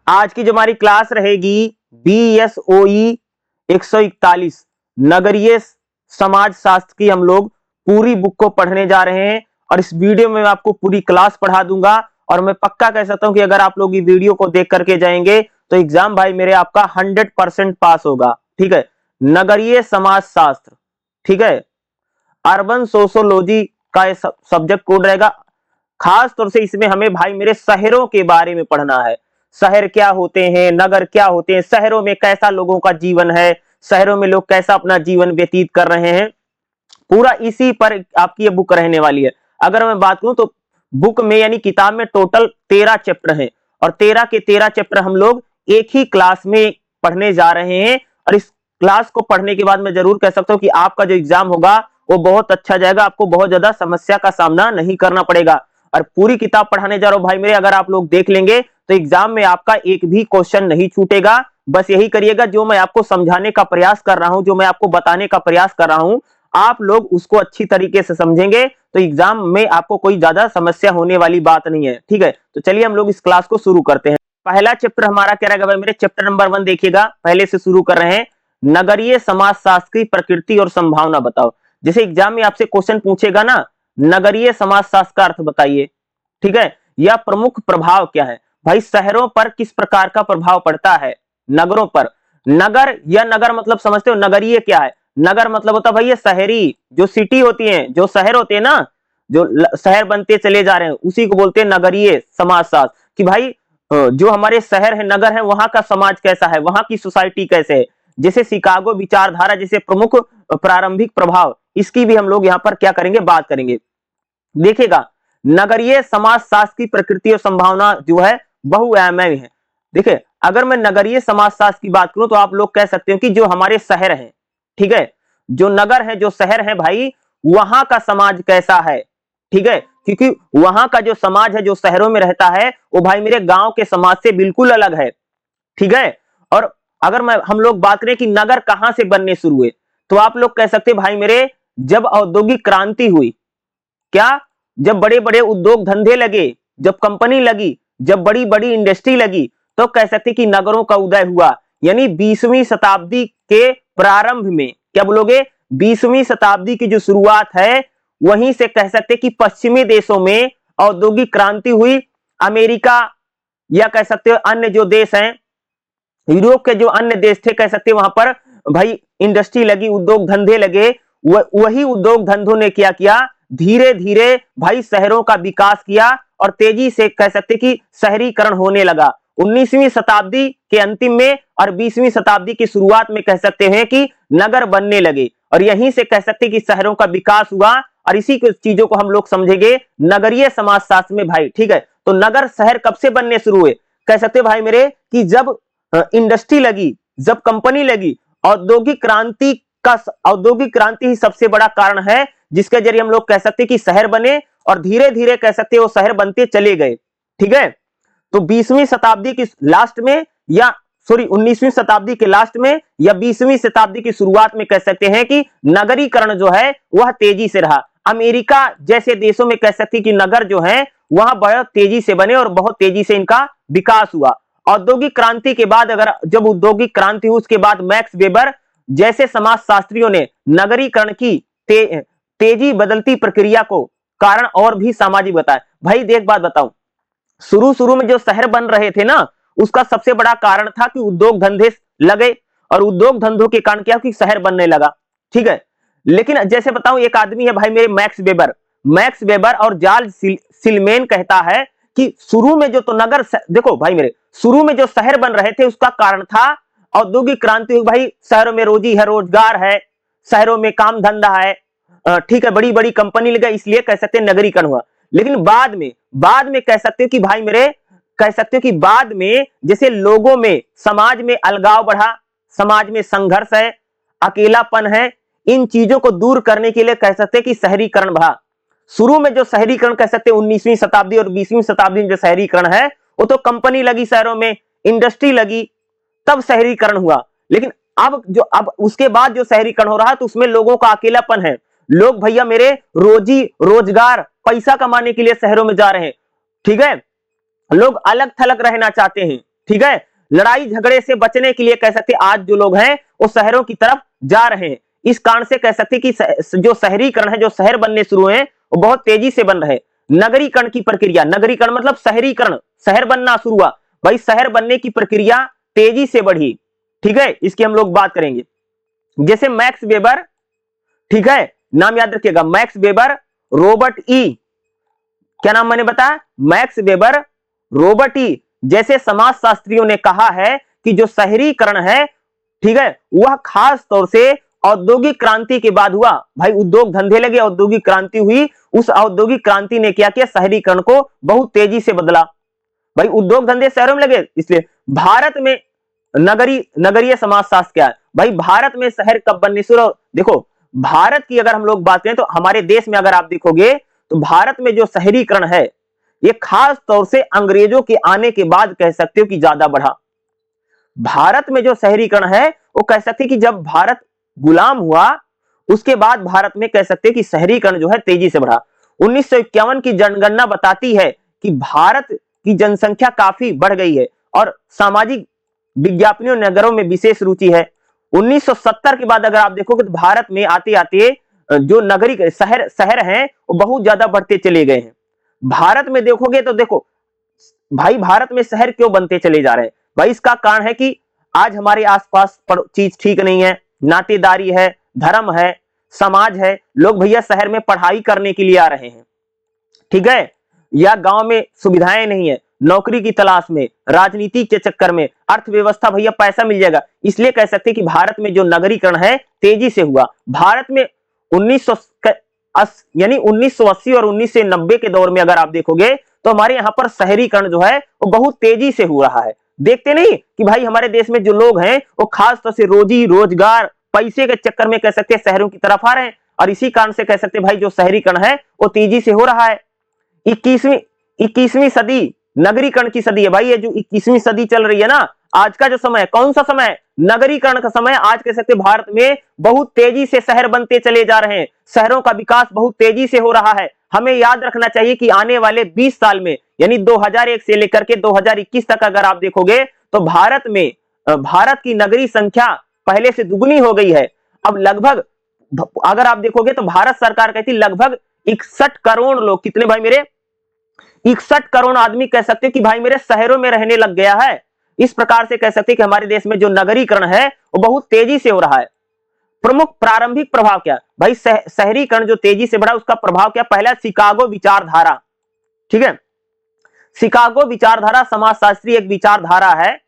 आज की जो हमारी क्लास रहेगी BSOE 141 नगरीय समाज शास्त्र की हम लोग पूरी बुक को पढ़ने जा रहे हैं और इस वीडियो में मैं आपको पूरी क्लास पढ़ा दूंगा और मैं पक्का कह सकता हूं कि अगर आप लोग ये वीडियो को देख करके जाएंगे तो एग्जाम भाई मेरे आपका 100% पास होगा। ठीक है, नगरीय समाज शास्त्र, ठीक है, अर्बन सोशियोलॉजी का ये सब्जेक्ट कोड रहेगा। खास तौर से इसमें हमें भाई मेरे शहरों के बारे में पढ़ना है। शहर क्या होते हैं, नगर क्या होते हैं, शहरों में कैसा लोगों का जीवन है, शहरों में लोग कैसा अपना जीवन व्यतीत कर रहे हैं, पूरा इसी पर आपकी ये बुक रहने वाली है। अगर मैं बात करूं तो बुक में यानी किताब में टोटल 13 चैप्टर हैं और 13 के 13 चैप्टर हम लोग एक ही क्लास में पढ़ने जा रहे हैं और इस क्लास को पढ़ने के बाद मैं जरूर कह सकता हूं कि आपका जो एग्जाम होगा वो बहुत अच्छा जाएगा, आपको बहुत ज्यादा समस्या का सामना नहीं करना पड़ेगा। और पूरी किताब पढ़ाने जा रहा हूं भाई मेरे, अगर आप लोग देख लेंगे तो एग्जाम में आपका एक भी क्वेश्चन नहीं छूटेगा। बस यही करिएगा, जो मैं आपको समझाने का प्रयास कर रहा हूं, जो मैं आपको बताने का प्रयास कर रहा हूं, आप लोग उसको अच्छी तरीके से समझेंगे तो एग्जाम में आपको कोई ज्यादा समस्या होने वाली बात नहीं है। ठीक है, तो चलिए हम लोग इस क्लास को शुरू करते हैं। पहला चैप्टर हमारा क्या रहेगा भाई मेरे, चैप्टर नंबर 1 देखिएगा, पहले से शुरू कर रहे हैं। नगरीय समाज शास्त्र की प्रकृति और संभावना बताओ। जैसे एग्जाम में आपसे क्वेश्चन पूछेगा ना, नगरीय समाज शास्त्र का अर्थ बताइए, ठीक है, या प्रमुख प्रभाव क्या है। भाई शहरों पर किस प्रकार का प्रभाव पड़ता है, नगरों पर। नगर या नगर मतलब समझते हो, नगरीय क्या है, नगर मतलब होता है भाई ये शहरी, जो सिटी होती है, जो शहर होते हैं ना, जो शहर बनते चले जा रहे हैं उसी को बोलते हैं नगरीय समाजशास्त्र। कि भाई जो हमारे शहर है, नगर है, वहां का समाज कैसा है, वहां की सोसाइटी कैसे है। जैसे शिकागो विचारधारा जैसे प्रमुख प्रारंभिक प्रभाव, इसकी भी हम लोग यहाँ पर क्या करेंगे, बात करेंगे। देखिएगा, नगरीय समाज शास्त्र की प्रकृति और संभावना जो है बहुआयामी है। देखिए, अगर मैं नगरीय समाज शास्त्र की बात करूं तो आप लोग कह सकते हो कि जो हमारे शहर हैं, ठीक है, जो नगर है, जो शहर है भाई, वहां का समाज कैसा है। ठीक है, क्योंकि वहां का जो समाज है, जो शहरों में रहता है, वो भाई मेरे गांव के समाज से बिल्कुल अलग है। ठीक है, और अगर हम लोग बात करें कि नगर कहां से बनने शुरू हुए, तो आप लोग कह सकते भाई मेरे, जब औद्योगिक क्रांति हुई, क्या, जब बड़े बड़े उद्योग धंधे लगे, जब कंपनी लगी, जब बड़ी बड़ी इंडस्ट्री लगी, तो कह सकते कि नगरों का उदय हुआ। यानी 20वीं शताब्दी के प्रारंभ में, क्या बोलोगे, 20वीं शताब्दी की जो शुरुआत है वहीं से कह सकते कि पश्चिमी देशों में औद्योगिक क्रांति हुई। अमेरिका या कह सकते हो अन्य जो देश हैं, यूरोप के जो अन्य देश थे, कह सकते वहां पर भाई इंडस्ट्री लगी, उद्योग धंधे लगे। वही उद्योग धंधों ने क्या किया, धीरे धीरे भाई शहरों का विकास किया और तेजी से कह सकते कि शहरीकरण होने लगा। 19वीं शताब्दी के अंतिम में और 20वीं शताब्दी की शुरुआत में कह सकते हैं कि नगर बनने लगे और यहीं से कह सकते कि शहरों का विकास हुआ। और इसी चीजों को हम लोग समझेंगे नगरीय समाजशास्त्र में भाई। ठीक है, तो नगर शहर कब से बनने शुरू हुए, कह सकते भाई मेरे कि जब इंडस्ट्री लगी, जब कंपनी लगी। औद्योगिक क्रांति ही सबसे बड़ा कारण है जिसके जरिए हम लोग कह सकते कि शहर बने और धीरे धीरे कह सकते वो शहर बनते चले गए। ठीक है, तो 20वीं शताब्दी की लास्ट में या 19वीं शताब्दी के लास्ट में या 20वीं शताब्दी की शुरुआत में कह सकते हैं कि नगरीकरण जो है वह तेजी से रहा। अमेरिका जैसे देशों में कह सकते कि नगर जो है वह बहुत तेजी से बने और बहुत तेजी से इनका विकास हुआ। औद्योगिक क्रांति के बाद, अगर जब औद्योगिक क्रांति हुई उसके बाद मैक्स वेबर जैसे समाजशास्त्रियों ने नगरीकरण की तेजी बदलती प्रक्रिया को कारण और भी सामाजिक बताया। भाई देख बात बताऊं, शुरू शुरू में जो शहर बन रहे थे ना, उसका सबसे बड़ा कारण था कि उद्योग धंधे लगे और उद्योग धंधों के कारण क्या कि शहर बनने लगा। ठीक है, लेकिन जैसे बताऊं, एक आदमी है भाई मेरे मैक्स वेबर और जार्ज सिलमेन कहता है कि शुरू में जो तो नगर, देखो भाई मेरे, शुरू में जो शहर बन रहे थे उसका कारण था औद्योगिक क्रांति हुई। भाई शहरों में रोजी है, रोजगार है, शहरों में काम धंधा है, ठीक है, बड़ी बड़ी कंपनी लगा, इसलिए कह सकते नगरीकरण हुआ। लेकिन बाद में कह सकते हो कि भाई मेरे, कह सकते हो कि बाद में जैसे लोगों में, समाज में अलगाव बढ़ा, समाज में संघर्ष है, अकेलापन है, इन चीजों को दूर करने के लिए कह सकते कि शहरीकरण बढ़ा। शुरू में जो शहरीकरण कह सकते 19वीं शताब्दी और 20वीं शताब्दी में जो शहरीकरण है वो तो कंपनी लगी, शहरों में इंडस्ट्री लगी, तब शहरीकरण हुआ। लेकिन अब उसके बाद जो शहरीकरण हो रहा है तो उसमें लोगों का अकेलापन है। लोग भैया मेरे रोजी रोजगार पैसा कमाने के लिए शहरों में जा रहे हैं। ठीक है, लोग अलग थलग रहना चाहते हैं। ठीक है, लड़ाई झगड़े से बचने के लिए कह सकते आज जो लोग हैं वो शहरों की तरफ जा रहे हैं। इस कारण से कह सकते कि जो शहरीकरण है, जो शहर बनने शुरू हैं वो बहुत तेजी से बन रहे। नगरीकरण की प्रक्रिया, नगरीकरण मतलब शहरीकरण, शहर बनना शुरू हुआ भाई, शहर बनने की प्रक्रिया तेजी से बढ़ी। ठीक है, इसकी हम लोग बात करेंगे। जैसे मैक्स वेबर, ठीक है, नाम याद रखिएगा, मैक्स वेबर, रॉबर्ट ई, क्या नाम मैंने बताया, मैक्स वेबर, रॉबर्ट ई जैसे समाजशास्त्रियों ने कहा है कि जो शहरीकरण है, ठीक है, वह खास तौर से औद्योगिक क्रांति के बाद हुआ। भाई उद्योग धंधे लगे, औद्योगिक क्रांति हुई, उस औद्योगिक क्रांति ने क्या किया, शहरीकरण को बहुत तेजी से बदला। भाई उद्योग धंधे शहरों में लगे, इसलिए भारत में नगरीय समाजशास्त्र क्या है भाई, भारत में शहर कब बनने शुरू। देखो भारत की अगर हम लोग बात करें तो हमारे देश में अगर आप देखोगे तो भारत में जो शहरीकरण है ये खास तौर से अंग्रेजों के आने के बाद कह सकते हो कि ज्यादा बढ़ा। भारत में जो शहरीकरण है वो कह सकते कि जब भारत गुलाम हुआ उसके बाद भारत में कह सकते कि शहरीकरण जो है तेजी से बढ़ा। 1951 की जनगणना बताती है कि भारत की जनसंख्या काफी बढ़ गई है और सामाजिक विज्ञापनों नगरों में विशेष रुचि है। 1970 के बाद अगर आप देखोगे तो भारत में आते आते जो नगरी शहर हैं वो बहुत ज्यादा बढ़ते चले गए हैं। भारत में देखोगे तो देखो भाई भारत में शहर क्यों बनते चले जा रहे हैं भाई, इसका कारण है कि आज हमारे आसपास चीज ठीक नहीं है, नातेदारी है, धर्म है, समाज है, लोग भैया शहर में पढ़ाई करने के लिए आ रहे हैं, ठीक है, या गांव में सुविधाएं नहीं है, नौकरी की तलाश में, राजनीति के चक्कर में, अर्थव्यवस्था भैया पैसा मिल जाएगा, इसलिए कह सकते कि भारत में जो नगरीकरण है तेजी से हुआ। भारत में 1980 और 1990 के दौर में अगर आप देखोगे तो हमारे यहाँ पर शहरीकरण जो है वो बहुत तेजी से हो रहा है। देखते नहीं कि भाई हमारे देश में जो लोग हैं वो खास तौर से रोजी रोजगार पैसे के चक्कर में कह सकते हैं शहरों की तरफ आ रहे हैं, और इसी कारण से कह सकते हैं भाई जो शहरीकरण है वो तेजी से हो रहा है। 21वीं सदी नगरीकरण की सदी है भाई, ये जो 21वीं सदी चल रही है ना, आज का जो समय है कौन सा समय है, नगरीकरण का समय। आज कह सकते भारत में बहुत तेजी से शहर बनते चले जा रहे हैं, शहरों का विकास बहुत तेजी से हो रहा है। हमें याद रखना चाहिए कि आने वाले 20 साल में यानी 2001 से लेकर के 2021 तक अगर आप देखोगे तो भारत की नगरीय संख्या पहले से दुगनी हो गई है। अब लगभग अगर आप देखोगे तो भारत सरकार कहती लगभग 61 करोड़ लोग, कितने भाई मेरे, 61 करोड़ आदमी कह सकते कि भाई मेरे शहरों में रहने लग गया है। इस प्रकार से कह सकते कि हमारे देश में जो नगरीकरण है वो बहुत तेजी से हो रहा है। प्रमुख प्रारंभिक प्रभाव क्या भाई, शहरीकरण जो तेजी से बढ़ा उसका प्रभाव क्या, पहला शिकागो विचारधारा, ठीक है, शिकागो विचारधारा समाजशास्त्री एक विचारधारा है,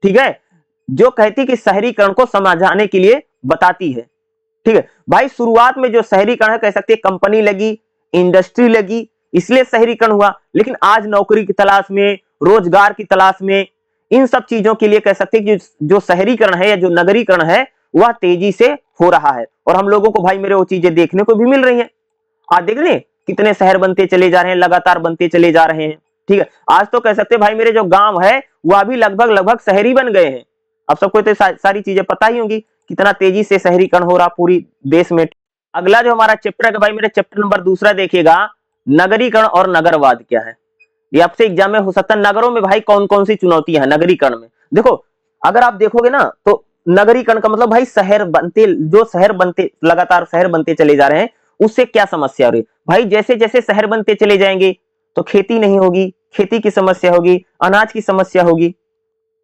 ठीक है, जो कहती कि शहरीकरण को समझाने के लिए बताती है। ठीक है भाई, शुरुआत में जो शहरीकरण है कह सकते कंपनी लगी, इंडस्ट्री लगी, इसलिए शहरीकरण हुआ, लेकिन आज नौकरी की तलाश में, रोजगार की तलाश में, इन सब चीजों के लिए कह सकते कि जो शहरीकरण है या जो नगरीकरण है वह तेजी से हो रहा है। और हम लोगों को भाई मेरे वो चीजें देखने को भी मिल रही हैं। आज देख रहे हैं कितने शहर बनते चले जा रहे हैं, लगातार बनते चले जा रहे हैं। ठीक है, आज तो कह सकते भाई मेरे जो गांव है वह भी लगभग शहरी बन गए हैं। अब सबको तो सारी चीजें पता ही होंगी कितना तेजी से शहरीकरण हो रहा पूरी देश में। अगला जो हमारा चैप्टर है भाई मेरे, चैप्टर नंबर 2 देखिएगा, नगरीकरण और नगरवाद क्या है। ये आपसे एग्जाम में हो सकता है। नगरों में भाई कौन कौन सी चुनौतियां हैं नगरीकरण में। देखो अगर आप देखोगे ना तो नगरीकरण का मतलब भाई शहर बनते लगातार शहर बनते चले जा रहे हैं, उससे क्या समस्या हो रही है भाई, जैसे जैसे शहर बनते चले जाएंगे तो खेती नहीं होगी, खेती की समस्या होगी, अनाज की समस्या होगी।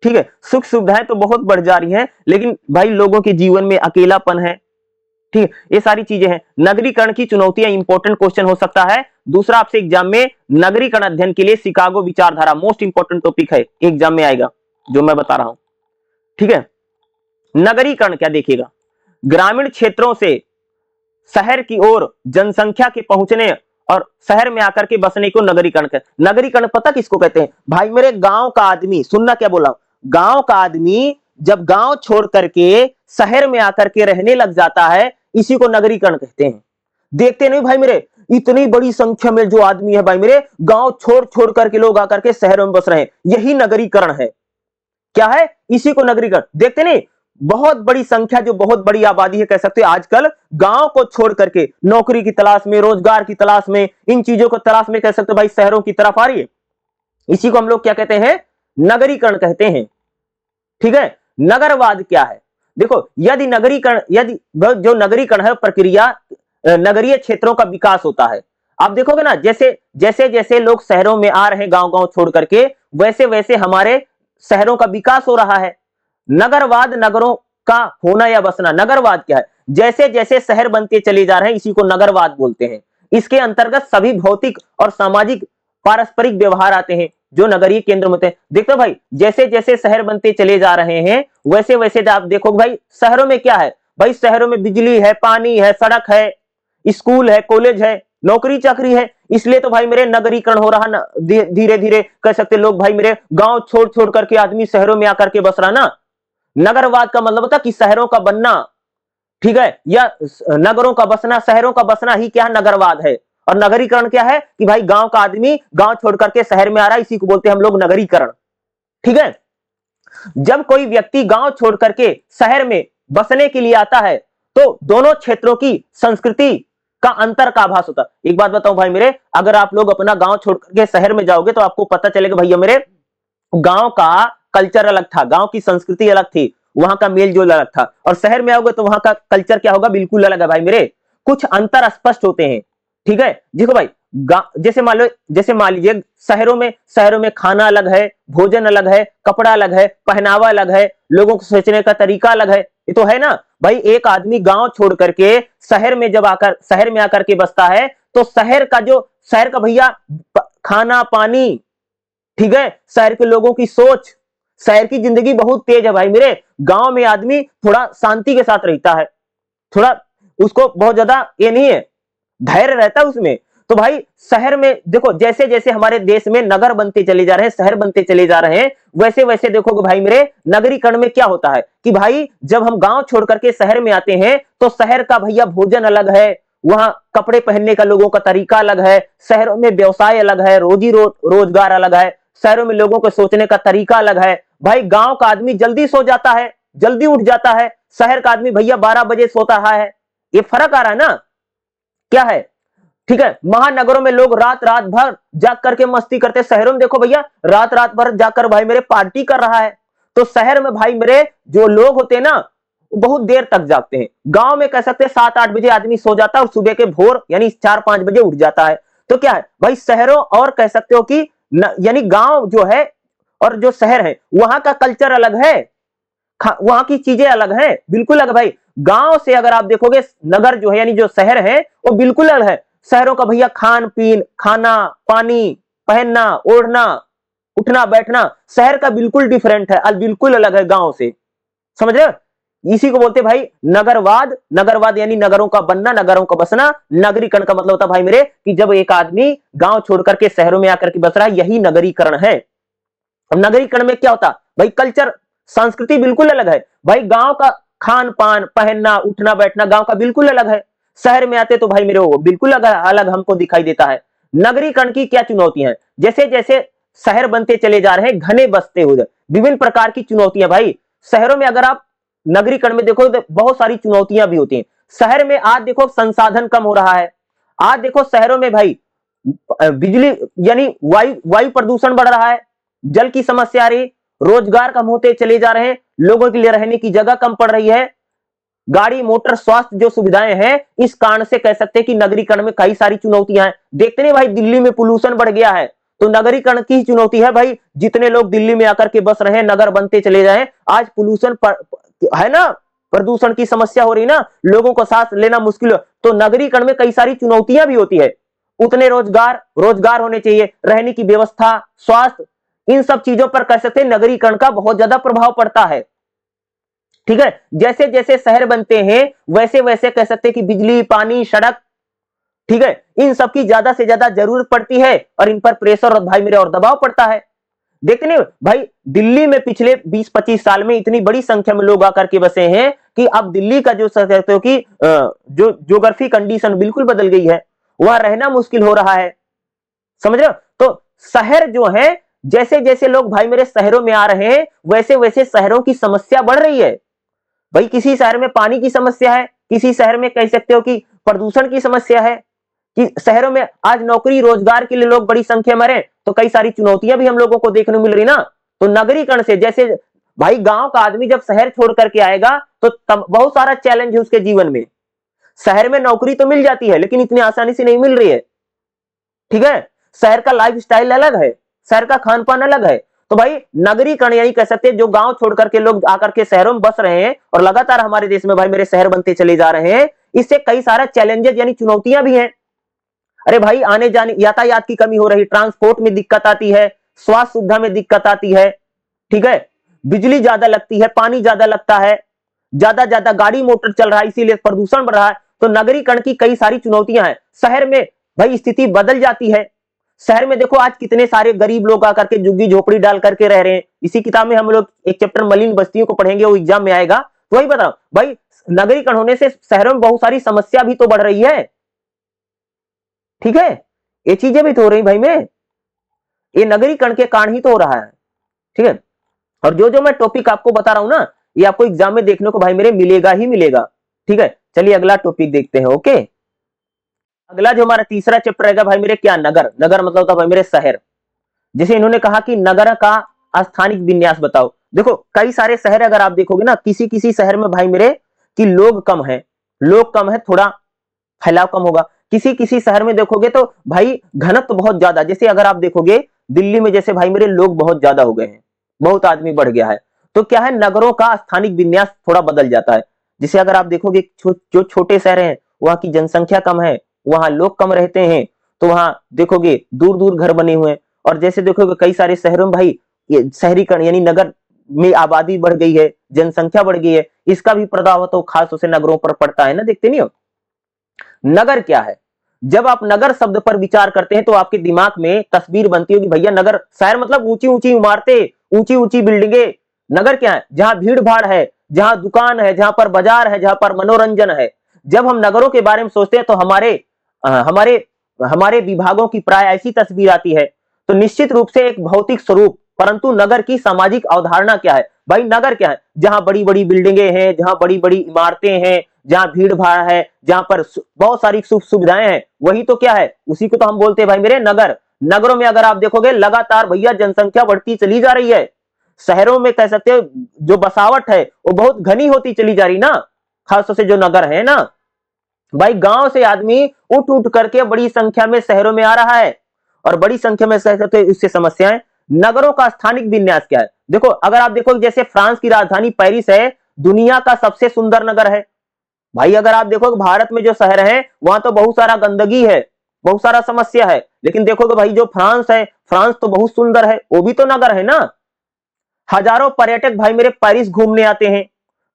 ठीक है, सुख सुविधाएं तो बहुत बढ़ जा रही हैं, लेकिन भाई लोगों के जीवन में अकेलापन है। ठीक है, ये सारी चीजें हैं। नगरीकरण की चुनौतियां इंपॉर्टेंट क्वेश्चन हो सकता है। दूसरा आपसे एग्जाम में नगरीकरण अध्ययन के लिए शिकागो विचारधारा मोस्ट इंपॉर्टेंट टॉपिक है, एग्जाम में आएगा जो मैं बता रहा हूं। ठीक है, नगरीकरण क्या देखिएगा, ग्रामीण क्षेत्रों से शहर की ओर जनसंख्या के पहुंचने और शहर में आकर के बसने को नगरीकरण कहते हैं। नगरीकरण पता किसको कहते हैं भाई मेरे, गांव का आदमी, सुनना क्या बोला, गांव का आदमी जब गांव छोड़ करके शहर में आकर के रहने लग जाता है, इसी को नगरीकरण कहते हैं। देखते नहीं भाई मेरे, इतनी बड़ी संख्या में जो आदमी है भाई मेरे, गांव छोड़ छोड़ करके लोग आकर के शहरों में बस रहे हैं, यही नगरीकरण है। क्या है, इसी को नगरीकरण। देखते नहीं बहुत बड़ी संख्या, जो बहुत बड़ी आबादी है कह सकते हैं आजकल गांव को छोड़ करके नौकरी की तलाश में, रोजगार की तलाश में, इन चीजों को तलाश में कह सकते हैं भाई शहरों की तरफ आ रही है। इसी को हम लोग क्या कहते हैं, नगरीकरण कहते हैं। ठीक है, नगरवाद क्या है? देखो, यदि जो नगरीकरण है प्रक्रिया नगरीय क्षेत्रों का विकास होता है। आप देखोगे ना, जैसे जैसे जैसे लोग शहरों में आ रहे हैं गांव गांव छोड़ करके, वैसे वैसे हमारे शहरों का विकास हो रहा है। नगरवाद, नगरों का होना या बसना। नगरवाद क्या है? जैसे जैसे शहर बनते चले जा रहे हैं, इसी को नगरवाद बोलते हैं। इसके अंतर्गत सभी भौतिक और सामाजिक पारस्परिक व्यवहार आते हैं जो नगरीय केंद्र में होते हैं। देखो भाई, जैसे जैसे शहर बनते चले जा रहे हैं, वैसे वैसे आप देखो भाई, शहरों में क्या है भाई? शहरों में बिजली है, पानी है, सड़क है, स्कूल है, कॉलेज है, नौकरी चाकरी है। इसलिए तो भाई मेरे नगरीकरण हो रहा ना, धीरे धीरे कह सकते लोग भाई मेरे गांव छोड़ छोड़ करके आदमी शहरों में आकर के बस रहा ना। नगरवाद का मतलब होता कि शहरों का बनना, ठीक है, या नगरों का बसना, शहरों का बसना ही क्या है? नगरवाद है। और नगरीकरण क्या है कि भाई गांव का आदमी गांव छोड़ करके शहर में आ रहा है, इसी को बोलते हैं हम लोग नगरीकरण। ठीक है, जब कोई व्यक्ति गांव छोड़ करके शहर में बसने के लिए आता है, तो दोनों क्षेत्रों की संस्कृति का अंतर का आभास होता है। एक बात बताऊं भाई मेरे, अगर आप लोग अपना गांव छोड़ करके शहर में जाओगे तो आपको पता चलेगा भैया मेरे, गांव का कल्चर अलग था, गांव की संस्कृति अलग थी, वहां का मेल जोल अलग था। और शहर में आओगे तो वहां का कल्चर क्या होगा? बिल्कुल अलग है भाई मेरे, कुछ अंतर स्पष्ट होते हैं। ठीक है, देखो भाई, जैसे मान लीजिए शहरों में खाना अलग है, भोजन अलग है, कपड़ा अलग है, पहनावा अलग है, लोगों को सोचने का तरीका अलग है। ये तो है ना भाई। एक आदमी गांव छोड़ करके शहर में आकर के बसता है, तो शहर का भैया खाना पानी, ठीक है, शहर के लोगों की सोच, शहर की जिंदगी बहुत तेज है भाई मेरे। गांव में आदमी थोड़ा शांति के साथ रहता है, थोड़ा उसको बहुत ज्यादा ये नहीं है, धैर्य रहता है उसमें। तो भाई शहर में देखो, जैसे जैसे हमारे देश में नगर बनते चले जा रहे हैं, शहर बनते चले जा रहे हैं, वैसे वैसे देखोगे भाई मेरे, नगरीकरण में क्या होता है कि भाई जब हम गांव छोड़ करके शहर में आते हैं, तो शहर का भैया भोजन अलग है, वहां कपड़े पहनने का लोगों का तरीका अलग है, शहरों में व्यवसाय अलग है, रोजगार अलग है, शहरों में लोगों को सोचने का तरीका अलग है। भाई गांव का आदमी जल्दी सो जाता है, जल्दी उठ जाता है, शहर का आदमी भैया 12 बजे सोता है। ये फर्क आ रहा है ना, क्या है? ठीक है, महानगरों में लोग रात रात भर जाग करके मस्ती करते, शहरों में देखो भैया रात रात भर जाकर भाई मेरे पार्टी कर रहा है। तो शहर में भाई मेरे जो लोग होते हैं ना, बहुत देर तक जागते हैं। गांव में कह सकते हैं 7-8 बजे आदमी सो जाता है और सुबह के भोर यानी 4-5 बजे उठ जाता है। तो क्या है भाई, शहरों और कह सकते हो कि यानी गांव जो है और जो शहर है, वहां का कल्चर अलग है, वहां की चीजें अलग हैं, बिल्कुल अलग भाई। गांव से अगर आप देखोगे, नगर जो है यानी जो शहर है, वो बिल्कुल अलग है। शहरों का भैया खान पीन, खाना पानी, पहनना ओढ़ना, उठना बैठना, शहर का बिल्कुल डिफरेंट है, बिल्कुल अलग है गांव से। समझ रहे हो? इसी को बोलते भाई नगरवाद। नगरवाद यानी नगरों का बनना, नगरों का बसना। नगरीकरण का मतलब होता भाई मेरे कि जब एक आदमी गांव छोड़ करके शहरों में आकर के बस रहा है, यही नगरीकरण है। अब नगरीकरण में क्या होता भाई, कल्चर संस्कृति बिल्कुल अलग है भाई। गांव का खान पान, पहनना उठना बैठना गांव का बिल्कुल अलग है। शहर में आते तो भाई मेरे वो बिल्कुल अलग हमको दिखाई देता है। नगरीकरण की क्या चुनौतियां हैं? जैसे जैसे शहर बनते चले जा रहे हैं, घने बसते हुए, विभिन्न प्रकार की चुनौतियां भाई। शहरों में अगर आप नगरीकरण में देखो तो बहुत सारी चुनौतियां भी होती हैं। शहर में आज देखो संसाधन कम हो रहा है। आज देखो शहरों में भाई बिजली यानी वायु प्रदूषण बढ़ रहा है, जल की समस्या आ रही, रोजगार कम होते चले जा रहे हैं, लोगों के लिए रहने की जगह कम पड़ रही है, गाड़ी मोटर स्वास्थ्य जो सुविधाएं हैं, इस कारण से कह सकते हैं कि नगरीकरण में कई सारी चुनौतियां हैं। देखते नहीं भाई, दिल्ली में पोल्यूशन बढ़ गया है, तो नगरीकरण की चुनौती है भाई। जितने लोग दिल्ली में आकर के बस रहे हैं, नगर बनते चले जाए, आज पोल्यूशन है ना, प्रदूषण की समस्या हो रही ना, लोगों को सांस लेना मुश्किल हो। तो नगरीकरण में कई सारी चुनौतियां भी होती है। उतने रोजगार होने चाहिए, रहने की व्यवस्था, स्वास्थ्य, इन सब चीजों पर कह सकते हैं नगरीकरण का बहुत ज्यादा प्रभाव पड़ता है। ठीक है, जैसे जैसे शहर बनते हैं, वैसे वैसे कह सकते हैं कि बिजली पानी सड़क, ठीक है, इन सब की ज्यादा से ज्यादा जरूरत पड़ती है और इन पर प्रेशर और भाई मेरे और दबाव पड़ता है। देखते नहीं भाई, दिल्ली में पिछले 20-25 साल में इतनी बड़ी संख्या में लोग आकर के बसे हैं कि अब दिल्ली का जो कहते हो कि जो ज्योग्राफी कंडीशन बिल्कुल बदल गई है, वहां रहना मुश्किल हो रहा है। समझ रहे हो? तो शहर जो है, जैसे जैसे लोग भाई मेरे शहरों में आ रहे हैं, वैसे वैसे शहरों की समस्या बढ़ रही है भाई। किसी शहर में पानी की समस्या है, किसी शहर में कह सकते हो कि प्रदूषण की समस्या है, कि शहरों में आज नौकरी रोजगार के लिए लोग बड़ी संख्या में रहे, तो कई सारी चुनौतियां भी हम लोगों को देखने को मिल रही ना। तो तो नगरीकरण से, जैसे भाई गांव का आदमी जब शहर छोड़ करके आएगा तो बहुत सारा चैलेंज है उसके जीवन में। शहर में नौकरी तो मिल जाती है लेकिन इतनी आसानी से नहीं मिल रही है, ठीक है। शहर का लाइफ स्टाइल अलग है, शहर का खान पान अलग है। तो भाई नगरीकरण यानी कह सकते हैं जो गांव छोड़ करके लोग आकर के शहरों में बस रहे हैं और लगातार हमारे देश में भाई मेरे शहर बनते चले जा रहे हैं, इससे कई सारा चैलेंजेस यानी चुनौतियां भी हैं। अरे भाई आने जाने यातायात की कमी हो रही, ट्रांसपोर्ट में दिक्कत आती है, स्वास्थ्य सुविधा में दिक्कत आती है, ठीक है। बिजली ज्यादा लगती है, पानी ज्यादा लगता है, ज्यादा गाड़ी मोटर चल रहा है, इसीलिए प्रदूषण बढ़ रहा है। तो नगरीकरण की कई सारी चुनौतियां हैं। शहर में भाई स्थिति बदल जाती है। शहर में देखो आज कितने सारे गरीब लोग आकर के झुग्गी झोपड़ी डाल करके रह रहे हैं। इसी किताब में हम लोग एक चैप्टर मलिन बस्तियों को पढ़ेंगे, वो एग्जाम में आएगा। तो वही बता भाई नगरीकरण होने से शहरों में बहुत सारी समस्या भी तो बढ़ रही है, ठीक है। ये चीजें भी तो हो रही भाई में, ये नगरीकरण के कारण ही तो हो रहा है, ठीक है। और जो जो मैं टॉपिक आपको बता रहा हूं ना, ये आपको एग्जाम में देखने को भाई मेरे मिलेगा ही मिलेगा, ठीक है। चलिए अगला टॉपिक देखते हैं। ओके, अगला जो हमारा तीसरा चैप्टर रहेगा भाई मेरे, क्या नगर। नगर मतलब होता है भाई मेरे शहर। जैसे इन्होंने कहा कि नगर का स्थानिक विन्यास बताओ। देखो कई सारे शहर अगर आप देखोगे ना, किसी किसी शहर में भाई मेरे कि लोग कम है, थोड़ा फैलाव कम होगा। किसी किसी शहर में देखोगे तो भाई घनत्व बहुत ज्यादा, जैसे अगर आप देखोगे दिल्ली में जैसे भाई मेरे लोग बहुत ज्यादा हो गए हैं, बहुत आदमी बढ़ गया है। तो क्या है, नगरों का स्थानिक विन्यास थोड़ा बदल जाता है। जैसे अगर आप देखोगे जो छोटे शहर हैं वहां की जनसंख्या कम है, वहां लोग कम रहते हैं, तो वहां देखोगे दूर दूर घर बने हुए हैं। और जैसे देखोगे कई सारे शहरों में भाई ये शहरीकरण यानी नगर में आबादी बढ़ गई है, जनसंख्या बढ़ गई है, इसका भी प्रभाव तो खास तौर से नगरों पर पड़ता है ना, देखते नहीं हो। नगर क्या है, जब आप नगर शब्द पर विचार करते हैं तो आपके दिमाग में तस्वीर बनती होगी भैया नगर, शहर मतलब ऊंची ऊंची इमारतें, ऊंची ऊंची बिल्डिंगे। नगर क्या है, जहां भीड़ भाड़ है, जहां दुकान है, जहां पर बाजार है, जहां पर मनोरंजन है। जब हम नगरों के बारे में सोचते हैं तो हमारे हमारे विभागों की प्राय ऐसी तस्वीर आती है। तो निश्चित रूप से एक भौतिक स्वरूप, परंतु नगर की सामाजिक अवधारणा क्या है भाई, नगर क्या है, जहां बड़ी बड़ी बिल्डिंगे हैं, जहां बड़ी बड़ी इमारतें हैं, जहां भीड़ भाड़ है, जहां पर बहुत सारी सुख सुविधाएं हैं, वही तो क्या है, उसी को तो हम बोलते हैं भाई मेरे नगर। नगरों में अगर आप देखोगे लगातार भैया जनसंख्या बढ़ती चली जा रही है। शहरों में कह सकते हो जो बसावट है वो बहुत घनी होती चली जा रही ना, खासतौर से जो नगर है ना भाई, गांव से आदमी उठ उठ करके बड़ी संख्या में शहरों में आ रहा है और बड़ी संख्या में कह सकते हो इससे समस्याएं। नगरों का स्थानिक विन्यास क्या है, देखो अगर आप देखो जैसे फ्रांस की राजधानी पेरिस है, दुनिया का सबसे सुंदर नगर है भाई। अगर आप देखोगे भारत में जो शहर है वहां तो बहुत सारा गंदगी है, बहुत सारा समस्या है, लेकिन देखोगे भाई जो फ्रांस है, फ्रांस तो बहुत सुंदर है, वो भी तो नगर है ना। हजारों पर्यटक भाई मेरे पेरिस घूमने आते हैं,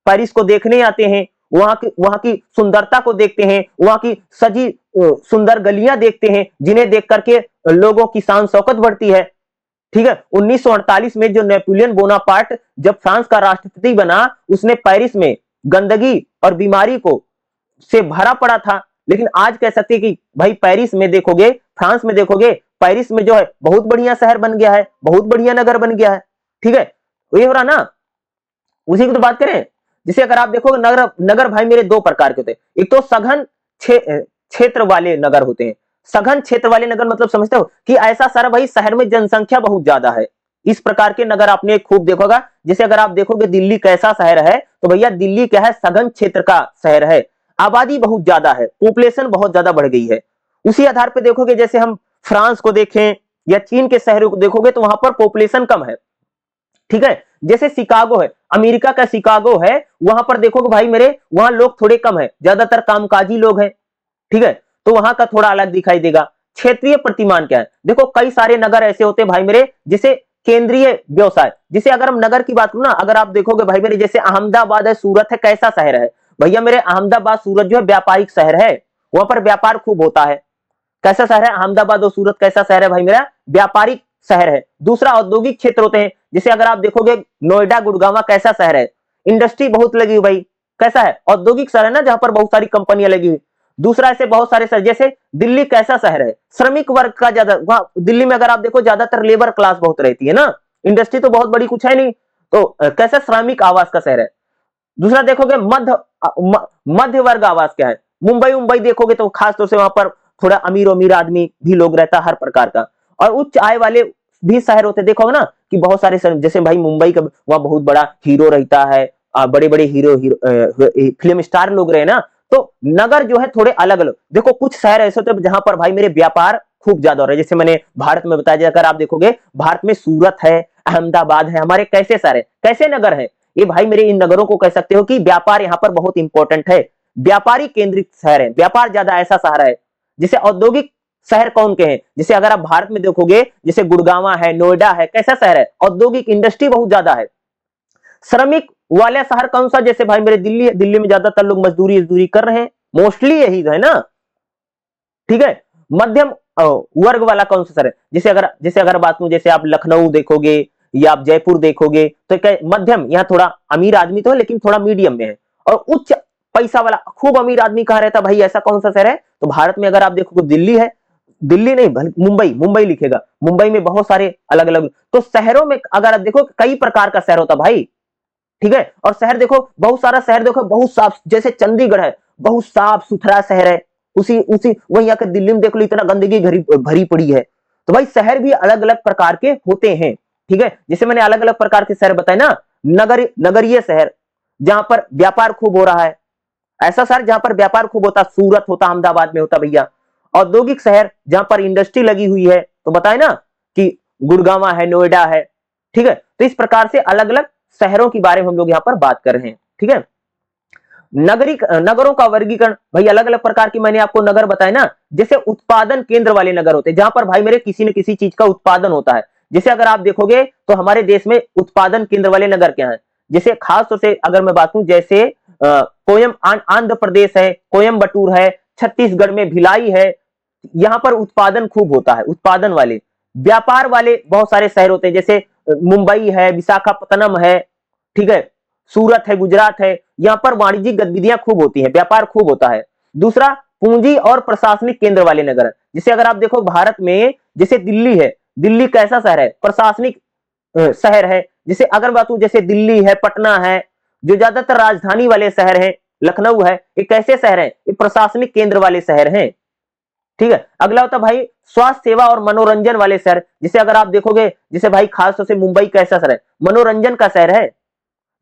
पेरिस को देखने आते हैं, वहां की सुंदरता को देखते हैं, वहां की सजी सुंदर गलियां देखते हैं, जिन्हें देख करके लोगों की शान शौकत बढ़ती है, ठीक है। 1948 में जो नेपोलियन बोनापार्ट जब फ्रांस का राष्ट्रपति बना, उसने पेरिस में गंदगी और बीमारी को से भरा पड़ा था। लेकिन आज कह सकते हैं कि भाई पेरिस में देखोगे, फ्रांस में देखोगे, पेरिस में जो है बहुत बढ़िया शहर बन गया है, बहुत बढ़िया नगर बन गया है, ठीक है। ये हो रहा ना, उसी की तो बात करें। जैसे अगर आप देखोगे नगर नगर भाई मेरे दो प्रकार के होते हैं, एक तो सघन क्षेत्र वाले नगर होते हैं। सघन क्षेत्र वाले नगर मतलब समझते हो कि ऐसा सारा भाई शहर में जनसंख्या बहुत ज्यादा है, इस प्रकार के नगर आपने खूब देखोगा। जैसे अगर आप देखोगे दिल्ली कैसा शहर है, तो भैया दिल्ली क्या है, सघन क्षेत्र का शहर है, आबादी बहुत ज्यादा है, पॉपुलेशन बहुत ज्यादा बढ़ गई है। उसी आधार पर देखोगे जैसे हम फ्रांस को देखें या चीन के शहरों को देखोगे तो वहां पर पॉपुलेशन कम है, ठीक है। जैसे शिकागो है, अमेरिका का शिकागो है, वहां पर देखोगे भाई मेरे वहां लोग थोड़े कम है, ज्यादातर कामकाजी लोग हैं, ठीक है। तो वहां का थोड़ा अलग दिखाई देगा। क्षेत्रीय प्रतिमान क्या है, देखो कई सारे नगर ऐसे होते हैं भाई मेरे जैसे केंद्रीय व्यवसाय। जैसे अगर हम नगर की बात करूं ना, अगर आप देखोगे भाई मेरे जैसे अहमदाबाद है, सूरत है, कैसा शहर है भैया मेरे, अहमदाबाद सूरत जो है व्यापारिक शहर है, वहां पर व्यापार खूब होता है। कैसा शहर है अहमदाबाद और सूरत, कैसा शहर है भाई मेरा, व्यापारिक शहर है। दूसरा औद्योगिक क्षेत्र होते हैं, जैसे अगर आप देखोगे नोएडा गुड़गांव कैसा शहर है, इंडस्ट्री बहुत लगी हुई भाई, कैसा है, औद्योगिक शहर है ना, जहां पर बहुत सारी कंपनियां लगी हुई। दूसरा ऐसे बहुत सारे शहर, जैसे दिल्ली कैसा शहर है, श्रमिक वर्ग का ज्यादा, वहां दिल्ली में अगर आप देखो ज्यादातर लेबर क्लास बहुत रहती है ना, इंडस्ट्री तो बहुत बड़ी कुछ है नहीं, तो कैसा श्रमिक आवास का शहर है। दूसरा देखोगे मध्य वर्ग आवास क्या है, मुंबई देखोगे तो खासतौर से वहां पर थोड़ा अमीर आदमी भी लोग रहता है हर प्रकार का। और उच्च आय वाले भी शहर होते, देखो ना कि बहुत सारे शहर, जैसे भाई मुंबई का वहां बहुत बड़ा हीरो रहता है, बड़े बड़े फिल्म स्टार लोग रहे ना, तो नगर जो है थोड़े अलग अलग। देखो कुछ शहर ऐसे होते हैं जहां पर भाई मेरे व्यापार खूब ज्यादा हो रहा है, जैसे मैंने भारत में बताया, अगर आप देखोगे भारत में सूरत है, अहमदाबाद है, हमारे कैसे शहर है, कैसे नगर है, ये भाई मेरे इन नगरों को कह सकते हो कि व्यापार यहाँ पर बहुत इंपॉर्टेंट है, व्यापारी केंद्रित शहर है, व्यापार ज्यादा ऐसा शहर है। जैसे औद्योगिक शहर कौन के हैं, जैसे अगर आप भारत में देखोगे जैसे गुड़गांव है, नोएडा है, कैसा शहर है, औद्योगिक इंडस्ट्री बहुत ज्यादा है। श्रमिक वाले शहर कौन सा, जैसे भाई मेरे दिल्ली है, दिल्ली में ज्यादातर लोग मजदूरी कर रहे हैं, मोस्टली यही है ना, ठीक है। मध्यम वर्ग वाला कौन सा शहर है, जैसे अगर बात करूं, जैसे आप लखनऊ देखोगे या आप जयपुर देखोगे, तो क्या मध्यम, यहाँ थोड़ा अमीर आदमी तो है लेकिन थोड़ा मीडियम में है, और उच्च पैसा वाला खूब अमीर आदमी कहां रहता भाई, ऐसा कौन सा शहर है, तो भारत में अगर आप देखोगे दिल्ली है, दिल्ली नहीं मुंबई, मुंबई लिखेगा, मुंबई में बहुत सारे अलग अलग, तो शहरों में अगर आप देखो कई प्रकार का शहर होता भाई, ठीक है। और शहर देखो, बहुत सारा शहर देखो बहुत साफ, जैसे चंडीगढ़ है, बहुत साफ सुथरा शहर है, उसी उसी वहीं आकर दिल्ली में देख लो इतना गंदगी भरी पड़ी है। तो भाई शहर भी अलग अलग प्रकार के होते हैं, ठीक है। जैसे मैंने अलग अलग प्रकार के शहर बताए ना, नगरीय शहर जहां पर व्यापार खूब हो रहा है, ऐसा शहर जहां पर व्यापार खूब होता, सूरत होता, अहमदाबाद में होता भैया। औद्योगिक शहर जहां पर इंडस्ट्री लगी हुई है, तो बताए ना कि गुड़गांव है, नोएडा है, ठीक है। तो इस प्रकार से अलग अलग शहरों के बारे में हम लोग यहां पर बात कर रहे हैं, ठीक है। नगरों का वर्गीकरण भाई अलग अलग प्रकार की मैंने आपको नगर बताए ना, जैसे उत्पादन केंद्र वाले नगर होते हैं, जहां पर भाई मेरे किसी न किसी चीज का उत्पादन होता है। जैसे अगर आप देखोगे तो हमारे देश में उत्पादन केंद्र वाले नगर क्या है, जैसे खास तौर से अगर मैं बात करूं, जैसे आंध्र प्रदेश है, कोयम्बटूर है, छत्तीसगढ़ में भिलाई है, यहां पर उत्पादन खूब होता है, उत्पादन वाले व्यापार वाले बहुत सारे शहर होते हैं, जैसे मुंबई है, विशाखापत्तनम है, ठीक है, सूरत है, गुजरात है, यहां पर वाणिज्यिक गतिविधियां खूब होती हैं, व्यापार खूब होता है। दूसरा पूंजी और प्रशासनिक केंद्र वाले नगर, जैसे अगर आप देखो भारत में जैसे दिल्ली है, दिल्ली कैसा शहर है, प्रशासनिक शहर है। जैसे अगर बात जैसे दिल्ली है, पटना है, जो ज्यादातर राजधानी वाले शहर हैं, लखनऊ है, ये कैसे शहर है, ये प्रशासनिक केंद्र वाले शहर हैं, ठीक है। अगला होता भाई स्वास्थ्य सेवा और मनोरंजन वाले शहर, जिसे अगर आप देखोगे, जैसे भाई खास तौर से मुंबई कैसा शहर है, मनोरंजन का शहर है।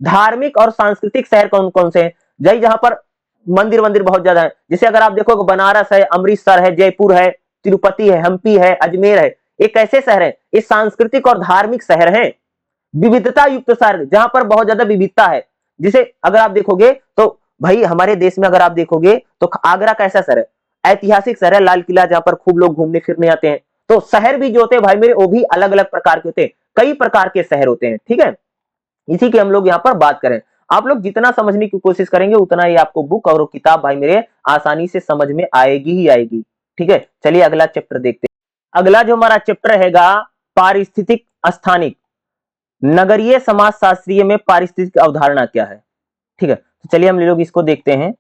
धार्मिक और सांस्कृतिक शहर कौन कौन से हैं, जहां पर मंदिर मंदिर बहुत ज्यादा है, जैसे अगर आप देखोगे बनारस है, अमृतसर है, जयपुर है, तिरुपति है, हम्पी है, अजमेर है, ये कैसे शहर है, ये सांस्कृतिक और धार्मिक शहर है। विविधता युक्त शहर, जहां पर बहुत ज्यादा विविधता है, जिसे अगर आप देखोगे तो भाई हमारे देश में अगर आप देखोगे तो आगरा कैसा शहर है, ऐतिहासिक शहर है, लाल किला, जहां पर खूब लोग घूमने फिरने आते हैं। तो शहर भी जो होते हैं भाई मेरे, वो भी अलग अलग प्रकार के होते हैं, कई प्रकार के शहर होते हैं, ठीक है। इसी की हम लोग यहाँ पर बात करें, आप लोग जितना समझने की कोशिश करेंगे उतना ही आपको बुक और किताब भाई मेरे आसानी से समझ में आएगी ही आएगी, ठीक है। चलिए अगला चैप्टर देखते हैं। अगला जो हमारा चैप्टर रहेगा पारिस्थितिक स्थानिक, नगरीय समाजशास्त्रीय में पारिस्थितिक अवधारणा क्या है, ठीक है। तो चलिए हम लोग इसको देखते हैं।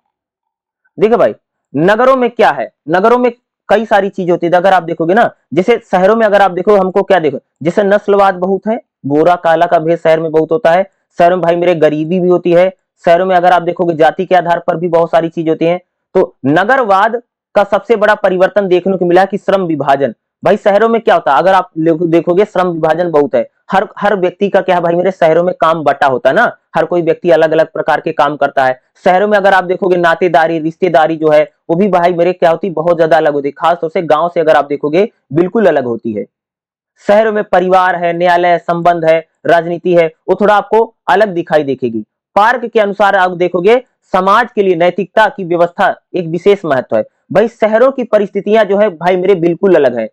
देखो भाई नगरों में क्या है, नगरों में कई सारी चीज होती है, अगर आप देखोगे ना, जैसे शहरों में अगर आप देखो हमको क्या देखो, जैसे नस्लवाद बहुत है, गोरा काला का भेद शहर में बहुत होता है, शहरों में भाई मेरे गरीबी भी होती है, शहरों में अगर आप देखोगे जाति के आधार पर भी बहुत सारी चीज होती है। तो नगरवाद का सबसे बड़ा परिवर्तन देखने को मिला कि श्रम विभाजन, भाई शहरों में क्या होता है, अगर आप देखोगे श्रम विभाजन बहुत है, हर व्यक्ति का क्या है भाई मेरे शहरों में काम बटा होता है ना, हर कोई व्यक्ति अलग अलग प्रकार के काम करता है। शहरों में अगर आप देखोगे नातेदारी रिश्तेदारी जो है वो भी भाई मेरे क्या होती, बहुत ज्यादा अलग होती है, खासतौर से गांव से अगर आप देखोगे बिल्कुल अलग होती है। शहरों में परिवार है, न्यायालय, संबंध है, राजनीति है, वो थोड़ा आपको अलग दिखाई देखेगी। पार्क के अनुसार आप देखोगे समाज के लिए नैतिकता की व्यवस्था एक विशेष महत्व है। भाई शहरों की परिस्थितियां जो है भाई मेरे बिल्कुल अलग है।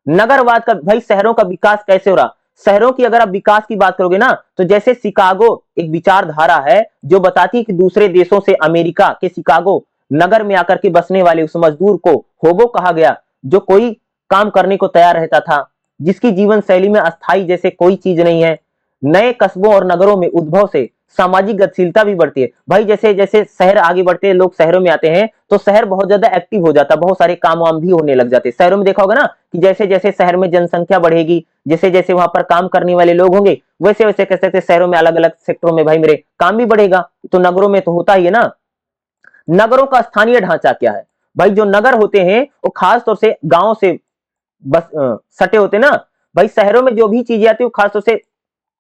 नगरवाद का भाई शहरों का विकास कैसे हो रहा, शहरों की अगर आप विकास की बात करोगे ना, तो जैसे शिकागो एक विचारधारा है जो बताती है कि दूसरे देशों से अमेरिका के शिकागो नगर में आकर के बसने वाले उस मजदूर को होबो कहा गया, जो कोई काम करने को तैयार रहता था, जिसकी जीवन शैली में अस्थाई जैसे कोई चीज नहीं है। नए कस्बों और नगरों में उद्भव से सामाजिक गतिशीलता भी बढ़ती है। भाई जैसे जैसे शहर आगे बढ़ते हैं, लोग शहरों में आते हैं, तो शहर बहुत ज्यादा एक्टिव हो जाता है, बहुत सारे काम वाम भी होने लग जाते हैं। शहरों में देखा होगा ना कि जैसे जैसे शहर में जनसंख्या बढ़ेगी, जैसे जैसे वहां पर काम करने वाले लोग होंगे, वैसे वैसे कह सकते शहरों में अलग अलग सेक्टरों में भाई मेरे काम भी बढ़ेगा। तो नगरों में तो होता ही है ना। नगरों का स्थानीय ढांचा क्या है, भाई जो नगर होते हैं वो खास तौर से गांव से बस सटे होते ना, भाई शहरों में जो भी चीजें आती है खासतौर से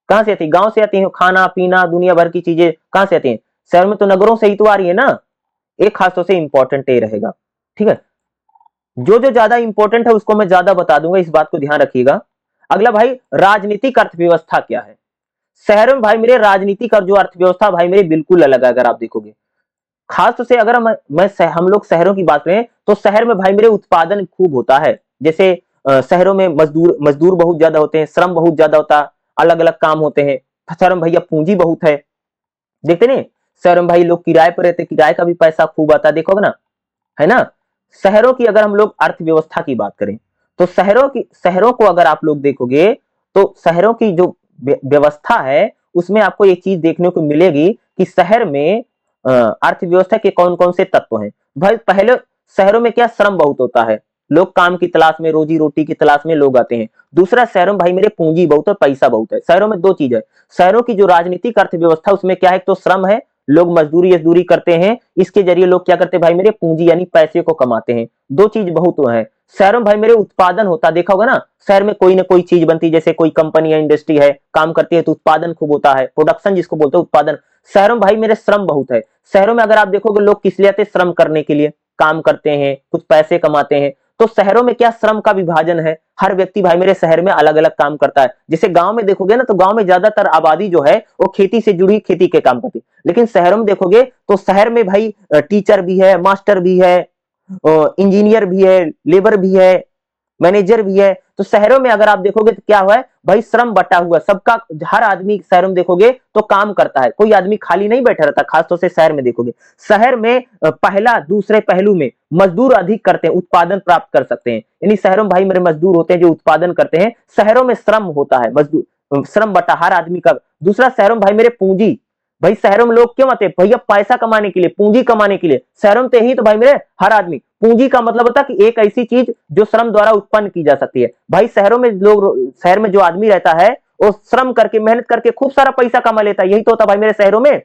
कहां से आती है? गांव से आती है। खाना पीना दुनिया भर की चीजें कहां से आती है? शहर में तो नगरों से ही तो आ रही है ना। एक खासतौर से इंपॉर्टेंट ये रहेगा, ठीक है। जो जो ज्यादा इंपॉर्टेंट है उसको मैं ज्यादा बता दूंगा, इस बात को ध्यान रखिएगा। अगला भाई, राजनीतिक अर्थव्यवस्था क्या है? शहरों में भाई मेरे राजनीतिक और जो अर्थव्यवस्था भाई मेरे बिल्कुल अलग है। अगर आप देखोगे खास तौर से अगर हम लोग शहरों की बात करें तो शहर में भाई मेरे उत्पादन खूब होता है। जैसे शहरों में मजदूर मजदूर बहुत ज्यादा होते हैं, श्रम बहुत ज्यादा होता है, अलग अलग काम होते हैं। शहर में भैया पूंजी बहुत है, देखते नहीं? शहर में भाई लोग किराए पर रहते, किराए का भी पैसा खूब आता है, देखोगे ना, है ना। शहरों की अगर हम लोग अर्थव्यवस्था की बात करें तो शहरों को अगर आप लोग देखोगे तो शहरों की जो व्यवस्था है उसमें आपको एक चीज देखने को मिलेगी कि शहर में अर्थव्यवस्था के कौन कौन से तत्व हैं। भाई पहले शहरों में क्या, श्रम बहुत होता है, लोग काम की तलाश में, रोजी रोटी की तलाश में लोग आते हैं। दूसरा, शहरों में भाई मेरे पूंजी बहुत है, पैसा बहुत है। शहरों में दो चीज है, शहरों की जो राजनीतिक अर्थव्यवस्था उसमें क्या है, तो श्रम है, लोग मजदूरी करते हैं, इसके जरिए लोग क्या करते हैं भाई मेरे, पूंजी यानी पैसे को कमाते हैं। दो चीज बहुत है। शहरों में भाई मेरे उत्पादन होता, देखा होगा ना, शहर में कोई ना कोई चीज बनती है, जैसे कोई कंपनी या इंडस्ट्री है काम करती है तो उत्पादन खूब होता है, प्रोडक्शन जिसको बोलते हैं उत्पादन। शहरों में भाई मेरे श्रम बहुत है। शहरों में अगर आप देखोगे लोग किस लिए आते हैं, श्रम करने के लिए, काम करते हैं, कुछ पैसे कमाते हैं। तो शहरों में क्या, श्रम का विभाजन है, हर व्यक्ति भाई मेरे शहर में अलग अलग काम करता है। जैसे गांव में देखोगे ना तो गांव में ज्यादातर आबादी जो है वो खेती से जुड़ी, खेती के काम करती है। लेकिन शहरों में देखोगे तो शहर में भाई टीचर भी है, मास्टर भी है, इंजीनियर भी है, लेबर भी है, मैनेजर भी है। तो शहरों में अगर आप देखोगे तो क्या हुआ है भाई, श्रम बटा हुआ सबका, हर आदमी शहरों में देखोगे तो काम करता है, कोई आदमी खाली नहीं बैठा रहता। खासतौर से शहर में देखोगे, शहर में पहला दूसरे पहलू में मजदूर अधिक करते हैं, उत्पादन प्राप्त कर सकते हैं। यानी शहरों में भाई मेरे मजदूर होते हैं जो उत्पादन करते हैं। शहरों में श्रम होता है, मजदूर श्रम बटा हर आदमी का। दूसरा, शहरों में भाई मेरे पूंजी, भाई शहरों में लोग क्यों आते हैं भैया, पैसा कमाने के लिए, पूंजी कमाने के लिए। शहरों में तो यही तो भाई मेरे हर आदमी, पूंजी का मतलब होता है कि एक ऐसी चीज जो श्रम द्वारा उत्पन्न की जा सकती है। भाई शहरों में लोग, शहर में जो आदमी रहता है वो श्रम करके, मेहनत करके खूब सारा पैसा कमा लेता है, यही तो होता भाई मेरे शहरों में।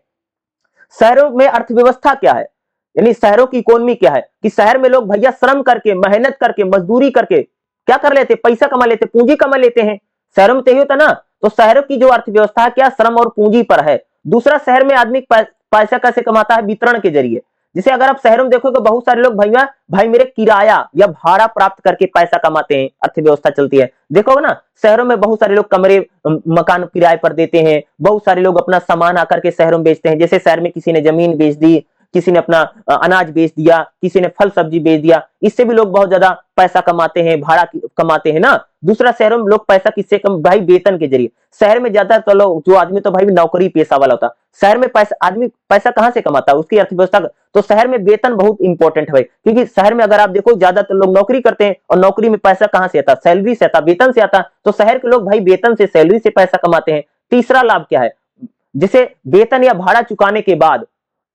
शहरों में अर्थव्यवस्था क्या है, यानी शहरों की इकोनॉमी क्या है, कि शहर में लोग भैया श्रम करके, मेहनत करके, मजदूरी करके क्या कर लेते, पैसा कमा लेते, पूंजी कमा लेते हैं। शहरों में तो यही होता ना। तो शहरों की जो अर्थव्यवस्था क्या, श्रम और पूंजी पर है। दूसरा, शहर में आदमी पैसा कैसे कमाता है, वितरण के जरिए। जैसे अगर आप शहरों में देखोगे बहुत सारे लोग भैया भाई मेरे किराया या भाड़ा प्राप्त करके पैसा कमाते हैं, अर्थव्यवस्था चलती है। देखोगे ना शहरों में बहुत सारे लोग कमरे मकान किराए पर देते हैं, बहुत सारे लोग अपना सामान आकर के शहरों में बेचते हैं। जैसे शहर में किसी ने जमीन बेच दी, किसी ने अपना अनाज बेच दिया, किसी ने फल सब्जी बेच दिया, इससे भी लोग बहुत ज्यादा पैसा कमाते हैं, भाड़ा कमाते हैं ना। दूसरा, शहरों में लोग पैसा किससे कम, भाई वेतन के जरिए। शहर में ज्यादा तो लोग, जो आदमी तो भाई नौकरी पेशा वाला होता, शहर में पैसा, आदमी पैसा कहां से कमाता है, उसकी अर्थव्यवस्था। तो शहर में वेतन बहुत इंपॉर्टेंट है भाई, क्योंकि शहर में अगर आप देखो ज्यादातर लोग नौकरी करते हैं और नौकरी में पैसा कहां से आता, सैलरी से आता, वेतन से आता। तो शहर के लोग भाई वेतन से, सैलरी से पैसा कमाते हैं। तीसरा लाभ क्या है, जिसे वेतन या भाड़ा चुकाने के बाद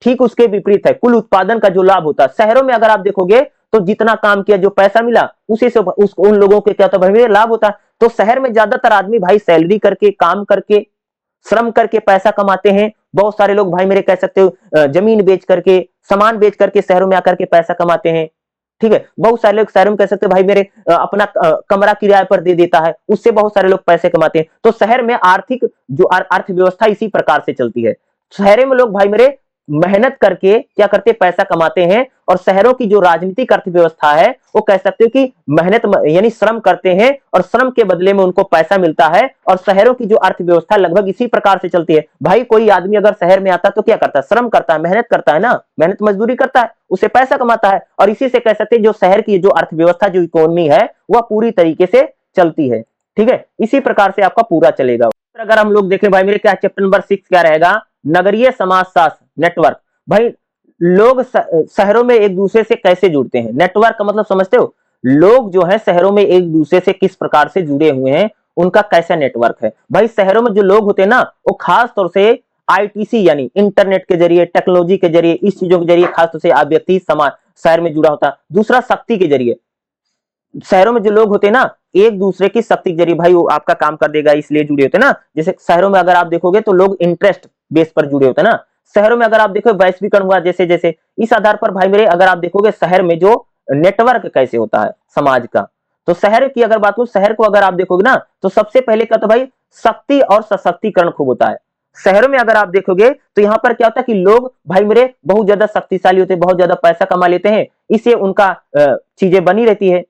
ठीक उसके विपरीत है, कुल उत्पादन का जो लाभ होता है। शहरों में अगर आप देखोगे तो जितना काम किया, जो पैसा मिला, उसी से उन लोगों के क्या होता है भाई लाभ होता है। तो शहर में ज्यादातर आदमी भाई सैलरी करके, काम करके, श्रम करके पैसा कमाते हैं। बहुत सारे लोग भाई मेरे कह सकते हो जमीन बेच करके, सामान बेच करके शहरों में आकर के पैसा कमाते हैं, ठीक है। बहुत सारे लोग शहरों में कह सकते हैं भाई मेरे अपना कमरा किराए पर दे देता है, उससे बहुत सारे लोग पैसे कमाते हैं। तो शहर में आर्थिक जो अर्थव्यवस्था इसी प्रकार से चलती है। शहरों में लोग भाई मेरे मेहनत करके क्या करते, पैसा कमाते हैं। और शहरों की जो राजनीतिक अर्थव्यवस्था है वो कह सकते हो कि मेहनत यानी श्रम करते हैं और श्रम के बदले में उनको पैसा मिलता है। और शहरों की जो अर्थव्यवस्था लगभग इसी प्रकार से चलती है। भाई कोई आदमी अगर शहर में आता है तो क्या करता है, श्रम करता है, मेहनत करता है ना, मेहनत मजदूरी करता है, उसे पैसा कमाता है। और इसी से कह सकते हैं जो शहर की जो अर्थव्यवस्था, जो इकोनॉमी है, वह पूरी तरीके से चलती है, ठीक है। इसी प्रकार से आपका पूरा चलेगा। अगर हम लोग देखें भाई मेरे, क्या चैप्टर नंबर 6 क्या रहेगा, नगरीय समाजशास्त्र नेटवर्क। भाई लोग शहरों में एक दूसरे से कैसे जुड़ते हैं, नेटवर्क का मतलब समझते हो, लोग जो है शहरों में एक दूसरे से किस प्रकार से जुड़े हुए हैं, उनका कैसा नेटवर्क है। भाई शहरों में जो लोग होते हैं ना, वो खास तौर से आईटीसी यानी इंटरनेट के जरिए, टेक्नोलॉजी के जरिए, इस चीजों के जरिए खास तौर से व्यक्ति समाज शहर में जुड़ा होता है। दूसरा, शक्ति के जरिए, शहरों में जो लोग होते हैं ना, एक दूसरे की शक्ति के जरिए भाई वो आपका काम कर देगा, इसलिए जुड़े होते हैं ना। जैसे शहरों में अगर आप देखोगे तो लोग इंटरेस्ट बेस पर जुड़े होते हैं ना। शहरों में अगर आप देखो वैश्वीकरण हुआ, जैसे जैसे इस आधार पर भाई मेरे अगर आप देखोगे शहर में जो नेटवर्क कैसे होता है समाज का, तो शहर की अगर बात करूं, शहर को अगर आप देखोगे ना तो सबसे पहले क्या, तो भाई शक्ति और सशक्तिकरण खूब होता है। शहरों में अगर आप देखोगे तो यहाँ पर क्या होता है कि लोग भाई मेरे बहुत ज्यादा शक्तिशाली होते हैं, बहुत ज्यादा पैसा कमा लेते हैं, इससे उनका चीजें बनी रहती है।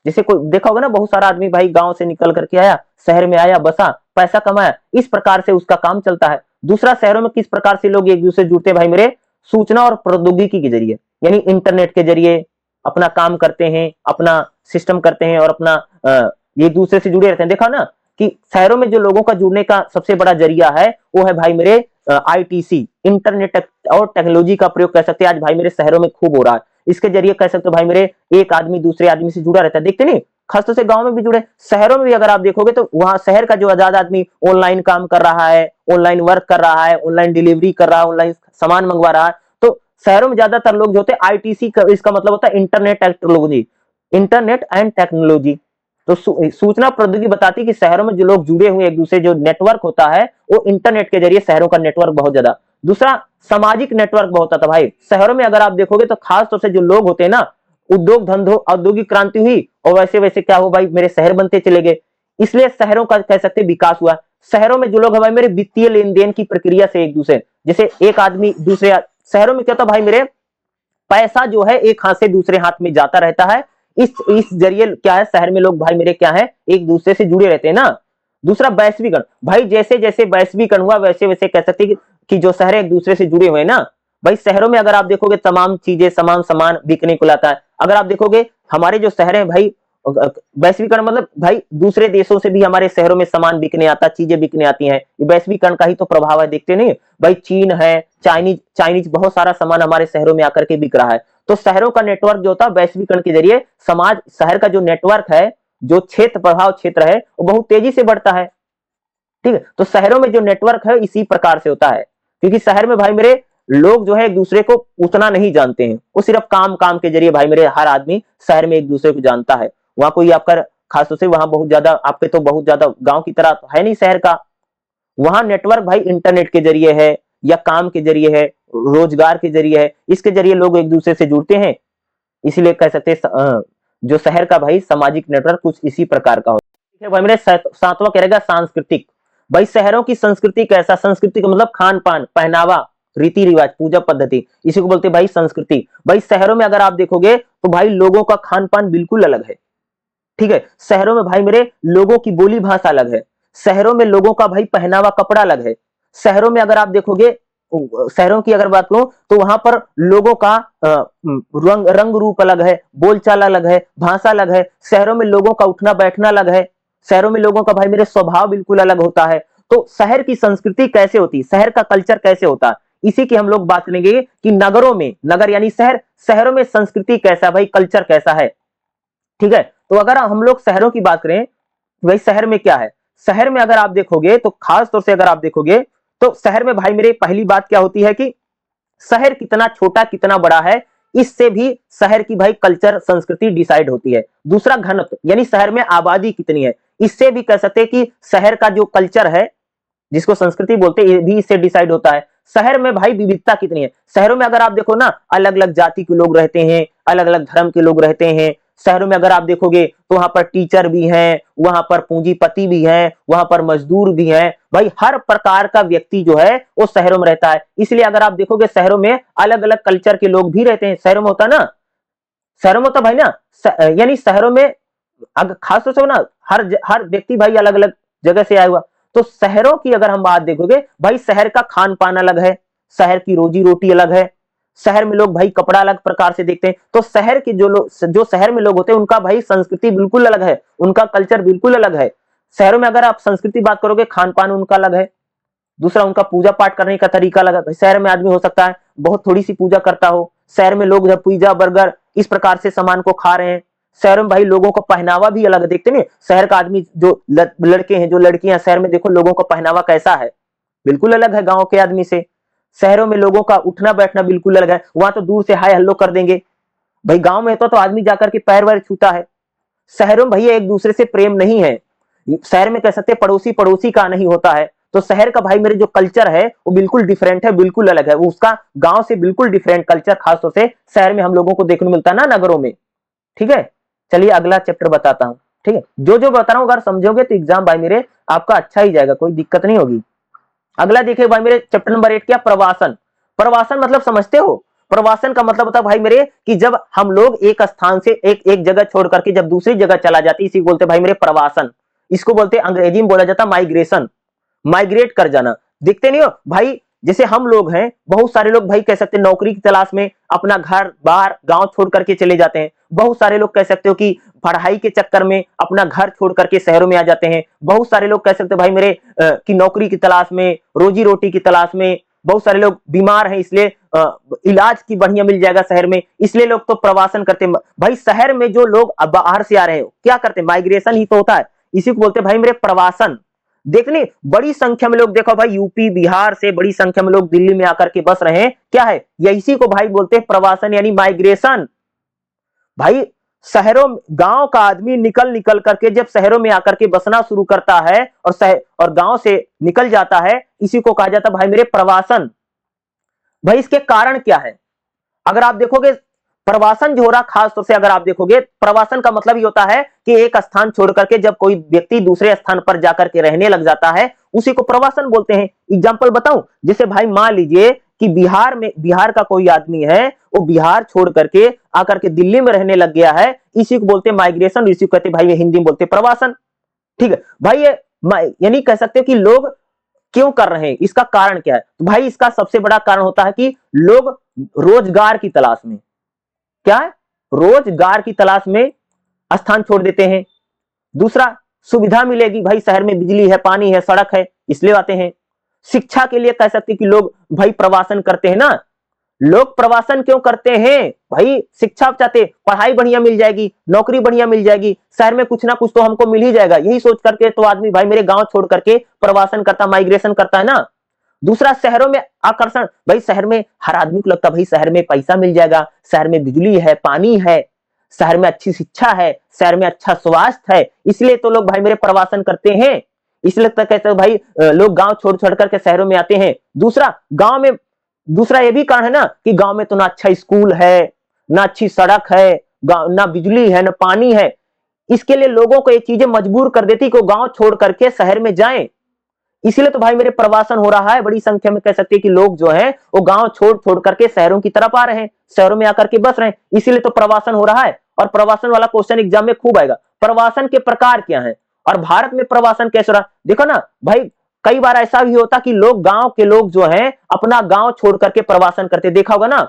जैसे कोई देखा होगा ना, बहुत सारा आदमी भाई गांव से निकल करके आया, शहर में आया, बसा, पैसा कमाया, इस प्रकार से उसका काम चलता है। दूसरा, शहरों में किस प्रकार से लोग एक दूसरे से जुड़ते हैं भाई मेरे, सूचना और प्रौद्योगिकी के जरिए, यानी इंटरनेट के जरिए अपना काम करते हैं, अपना सिस्टम करते हैं और अपना एक दूसरे से जुड़े रहते हैं। देखा ना कि शहरों में जो लोगों का जुड़ने का सबसे बड़ा जरिया है वो है भाई मेरे आईटीसी, इंटरनेट और टेक्नोलॉजी का प्रयोग कर सकते हैं आज भाई मेरे शहरों में खूब हो रहा है। इसके जरिए कह सकते हो भाई मेरे एक आदमी दूसरे आदमी से जुड़ा रहता है, देखते नहीं, खासतौर से गांव में भी जुड़े, शहरों में भी अगर आप देखोगे तो वहां शहर का जो आजाद आदमी ऑनलाइन काम कर रहा है, ऑनलाइन वर्क कर रहा है, ऑनलाइन डिलीवरी कर रहा है, ऑनलाइन सामान मंगवा रहा है, तो शहरों में ज्यादातर लोग जो होते हैं आईटीसी, इसका मतलब होता है internet technology, internet and technology. तो सूचना प्रौद्योगिकी बताती है कि शहरों में जो लोग जुड़े हुए एक दूसरे, जो नेटवर्क होता है वो इंटरनेट के जरिए शहरों का नेटवर्क बहुत ज्यादा। दूसरा, सामाजिक नेटवर्क बहुत होता था भाई शहरों में। अगर आप देखोगे तो खास तौर से जो लोग होते हैं ना, उद्योग धंधों, औद्योगिक क्रांति हुई और वैसे वैसे क्या हो भाई मेरे शहर बनते चले गए, इसलिए शहरों का कह सकते विकास हुआ। शहरों में जो लोग है भाई मेरे वित्तीय लेन देन की प्रक्रिया से एक दूसरे, जैसे एक आदमी दूसरे, शहरों में क्या था भाई मेरे, पैसा जो है एक हाथ से दूसरे हाथ में जाता रहता है। इस जरिए क्या है, शहर में लोग भाई मेरे क्या है एक दूसरे से जुड़े रहते हैं ना। दूसरा, वैश्वीकरण, भाई जैसे जैसे वैश्वीकरण हुआ वैसे वैसे कह सकते कि जो शहर एक दूसरे से जुड़े हुए हैं ना भाई, शहरों में अगर आप देखोगे तमाम चीजें सामान बिकने को लाता है। अगर आप देखोगे हमारे जो शहर है भाई, वैश्वीकरण मतलब भाई दूसरे देशों से भी हमारे शहरों में सामान बिकने आता, चीजें बिकने आती हैं, वैश्वीकरण का ही तो प्रभाव है, देखते नहीं भाई, चीन है, चाइनीज बहुत सारा सामान हमारे शहरों में आकर के बिक रहा है। तो शहरों का नेटवर्क जो होता है वैश्वीकरण के जरिए, समाज शहर का जो नेटवर्क है, जो क्षेत्र प्रभाव क्षेत्र है वो बहुत तेजी से बढ़ता है। ठीक है, तो शहरों में जो नेटवर्क है इसी प्रकार से होता है, क्योंकि शहर में भाई मेरे लोग जो है एक दूसरे को उतना नहीं जानते हैं, वो सिर्फ काम काम के जरिए भाई मेरे हर आदमी शहर में एक दूसरे को जानता है। वहां कोई आपका खासतौर से वहां बहुत ज्यादा आपके तो बहुत ज्यादा गांव की तरह है नहीं शहर का, वहां नेटवर्क भाई इंटरनेट के जरिए है या काम के जरिए है, रोजगार के जरिए है, इसके जरिए लोग एक दूसरे से जुड़ते हैं। इसीलिए कह सकते जो शहर का भाई सामाजिक नेटवर्क कुछ इसी प्रकार का होता है। भाई मेरे सातवां कह सांस्कृतिक, भाई शहरों की संस्कृति कैसा, संस्कृति का मतलब खान पान, पहनावा, रीति रिवाज, पूजा पद्धति, इसी को बोलते हैं भाई संस्कृति। भाई शहरों में अगर आप देखोगे तो भाई लोगों का खान पान बिल्कुल अलग है। ठीक है, शहरों में भाई मेरे लोगों की बोली भाषा अलग है, शहरों में लोगों का भाई पहनावा कपड़ा अलग है। शहरों में अगर आप देखोगे, शहरों की अगर बात करूं तो वहां पर लोगों का रंग रूप अलग है, बोलचाल अलग है, भाषा अलग है। शहरों में लोगों का उठना बैठना अलग है, शहरों में लोगों का भाई मेरे स्वभाव बिल्कुल अलग होता है। तो शहर की संस्कृति कैसे होती है, शहर का कल्चर कैसे होता है, इसी की हम लोग बात करेंगे कि नगरों में, नगर यानी शहर, शहरों में संस्कृति कैसा भाई, कल्चर कैसा है। ठीक है, तो अगर हम लोग शहरों की बात करें, भाई शहर में क्या है, शहर में अगर आप देखोगे तो खास तौर से अगर आप देखोगे तो शहर में भाई मेरे पहली बात क्या होती है कि शहर कितना छोटा कितना बड़ा है, इससे भी शहर की भाई कल्चर संस्कृति डिसाइड होती है। दूसरा, घनत्व, यानी शहर में आबादी कितनी है, इससे भी कह सकते हैं कि शहर का जो कल्चर है, जिसको संस्कृति बोलते हैं, ये भी इससे डिसाइड होता है। शहर में भाई विविधता कितनी है, शहरों में अगर आप देखो ना अलग अलग जाति के लोग रहते हैं, अलग अलग धर्म के लोग रहते हैं। शहरों में अगर आप देखोगे तो वहां पर टीचर भी हैं, वहां पर पूंजीपति भी हैं, वहां पर मजदूर भी हैं, भाई हर प्रकार का व्यक्ति जो है वो शहरों में रहता है। इसलिए अगर आप देखोगे शहरों में अलग अलग कल्चर के लोग भी रहते हैं, शहरों में होता ना, शहरों में होता भाई ना, यानी शहरों में खास तौर से ना हर व्यक्ति भाई अलग अलग जगह से आया हुआ। तो शहरों की अगर हम बात देखोगे भाई, शहर का खान पान अलग है, शहर की रोजी रोटी अलग है, शहर में लोग भाई कपड़ा अलग प्रकार से देखते हैं। तो शहर के जो शहर में लोग होते हैं उनका भाई संस्कृति बिल्कुल अलग है, उनका कल्चर बिल्कुल अलग है। शहरों में अगर आप संस्कृति बात करोगे, खान पान उनका अलग है। दूसरा, उनका पूजा पाठ करने का तरीका अलग है। शहर में आदमी हो सकता है बहुत थोड़ी सी पूजा करता हो, शहर में लोग जब पिज्जा बर्गर इस प्रकार से सामान को खा रहे हैं। शहरों में भाई लोगों का पहनावा भी अलग है, देखते नहीं, शहर का आदमी जो लड़के हैं, जो लड़कियां, शहर में देखो लोगों का पहनावा कैसा है, बिल्कुल अलग है गांव के आदमी से। शहरों में लोगों का उठना बैठना बिल्कुल अलग है, वहां तो दूर से हाय हेलो कर देंगे भाई, गांव में तो आदमी जाकर के पैर वैर छूता है। शहरों में भैया एक दूसरे से प्रेम नहीं है, शहर में कह सकते पड़ोसी पड़ोसी का नहीं होता है। तो शहर का भाई मेरे जो कल्चर है वो बिल्कुल डिफरेंट है, बिल्कुल अलग है, वो उसका गांव से बिल्कुल डिफरेंट कल्चर खासतौर से शहर में हम लोगों को देखने को मिलता है ना, नगरों में। ठीक है, चलिए अगला चैप्टर बताता हूं। ठीक है, जो जो बता रहा हूं अगर समझोगे तो एग्जाम भाई मेरे आपका अच्छा ही जाएगा, कोई दिक्कत नहीं होगी। अगला देखिए भाई मेरे चैप्टर नंबर 8 क्या, प्रवासन। प्रवासन मतलब समझते हो? प्रवासन का मतलब होता है भाई मेरे कि जब हम लोग एक स्थान से एक जगह छोड़ करके जब दूसरी जगह चला जाती है, इसी को बोलते हैं भाई मेरे प्रवासन। इसको बोलते हैं, अंग्रेजी में बोला जाता है माइग्रेशन, माइग्रेट कर जाना। दिखते नहीं हो भाई, जैसे हम लोग हैं, बहुत सारे लोग भाई कह सकते हैं नौकरी की तलाश में अपना घर बाहर गांव छोड़ करके चले जाते हैं। बहुत सारे लोग कह सकते हो कि पढ़ाई के चक्कर में अपना घर छोड़ करके शहरों में आ जाते हैं। बहुत सारे लोग कह सकते हैं भाई मेरे कि नौकरी की तलाश में, रोजी रोटी की तलाश में। बहुत सारे लोग बीमार हैं, इसलिए इलाज की बढ़िया मिल जाएगा शहर में, इसलिए लोग तो प्रवासन करते हैं। भाई शहर में जो लोग बाहर से आ रहे हैं क्या करते हैं, माइग्रेशन ही तो होता है, इसी को बोलते हैं भाई मेरे प्रवासन। देखने बड़ी संख्या में लोग, देखो भाई यूपी बिहार से बड़ी संख्या में लोग दिल्ली में आकर के बस रहे हैं, क्या है ये, इसी को भाई बोलते हैं प्रवासन यानी माइग्रेशन। भाई शहरों, गांव का आदमी निकल निकल करके जब शहरों में आकर के बसना शुरू करता है और गांव से निकल जाता है, इसी को कहा जाता है भाई मेरे प्रवासन। भाई इसके कारण क्या है, अगर आप देखोगे प्रवासन जो हो रहा, खास तौर से अगर आप देखोगे प्रवासन का मतलब ये होता है कि एक स्थान छोड़ करके जब कोई व्यक्ति दूसरे स्थान पर जाकर के रहने लग जाता है, उसी को प्रवासन बोलते हैं। एग्जांपल बताऊं, जैसे भाई मान लीजिए कि बिहार में, बिहार का कोई आदमी है, वो बिहार छोड़ करके आकर के दिल्ली में रहने लग गया है, इसी को बोलते हैं माइग्रेशन, इसी को कहते हैं भाई ये हिंदी में बोलते हैं प्रवासन। ठीक है भाई, ये यानी कह सकते हो कि लोग क्यों कर रहे हैं, इसका कारण क्या है, तो भाई इसका सबसे बड़ा कारण होता है कि लोग रोजगार की तलाश में, क्या है, रोजगार की तलाश में स्थान छोड़ देते हैं। दूसरा, सुविधा मिलेगी, भाई शहर में बिजली है, पानी है, सड़क है, इसलिए आते हैं। शिक्षा के लिए कह सकते हैं कि लोग भाई प्रवासन करते हैं ना। लोग प्रवासन क्यों करते हैं, भाई शिक्षा चाहते, पढ़ाई बढ़िया मिल जाएगी, नौकरी बढ़िया मिल जाएगी, शहर में कुछ ना कुछ तो हमको मिल ही जाएगा, यही सोच करके तो आदमी भाई मेरे गांव छोड़ करके प्रवासन करता, माइग्रेशन करता है ना। दूसरा, शहरों में आकर्षण, भाई शहर में हर आदमी को लगता है भाई शहर में पैसा मिल जाएगा, शहर में बिजली है, पानी है, शहर में अच्छी शिक्षा है, शहर में अच्छा स्वास्थ्य है, इसलिए तो लोग भाई मेरे प्रवासन करते हैं। इसलिए तो कहते हैं भाई लोग गांव छोड़ छोड़ करके शहरों में आते हैं। दूसरा, गांव में, दूसरा ये भी कारण है ना कि गांव में तो ना अच्छा स्कूल है, ना अच्छी सड़क है, ना बिजली है, ना पानी है, इसके लिए लोगों को ये चीजें मजबूर कर देती कि वो गांव छोड़ करके शहर में जाएं। इसलिए तो भाई मेरे प्रवासन हो रहा है, बड़ी संख्या में कह सकते हैं कि लोग जो हैं वो गांव छोड़ छोड़ करके शहरों की तरफ आ रहे हैं, शहरों में आकर के बस रहे हैं, इसीलिए तो प्रवासन हो रहा है। और प्रवासन वाला क्वेश्चन एग्जाम में खूब आएगा, प्रवासन के प्रकार क्या है और भारत में प्रवासन कैसे रहा। देखो ना भाई, कई बार ऐसा भी होता कि लोग, गांव के लोग जो हैं अपना गांव छोड़ करके प्रवासन करते, देखा होगा ना।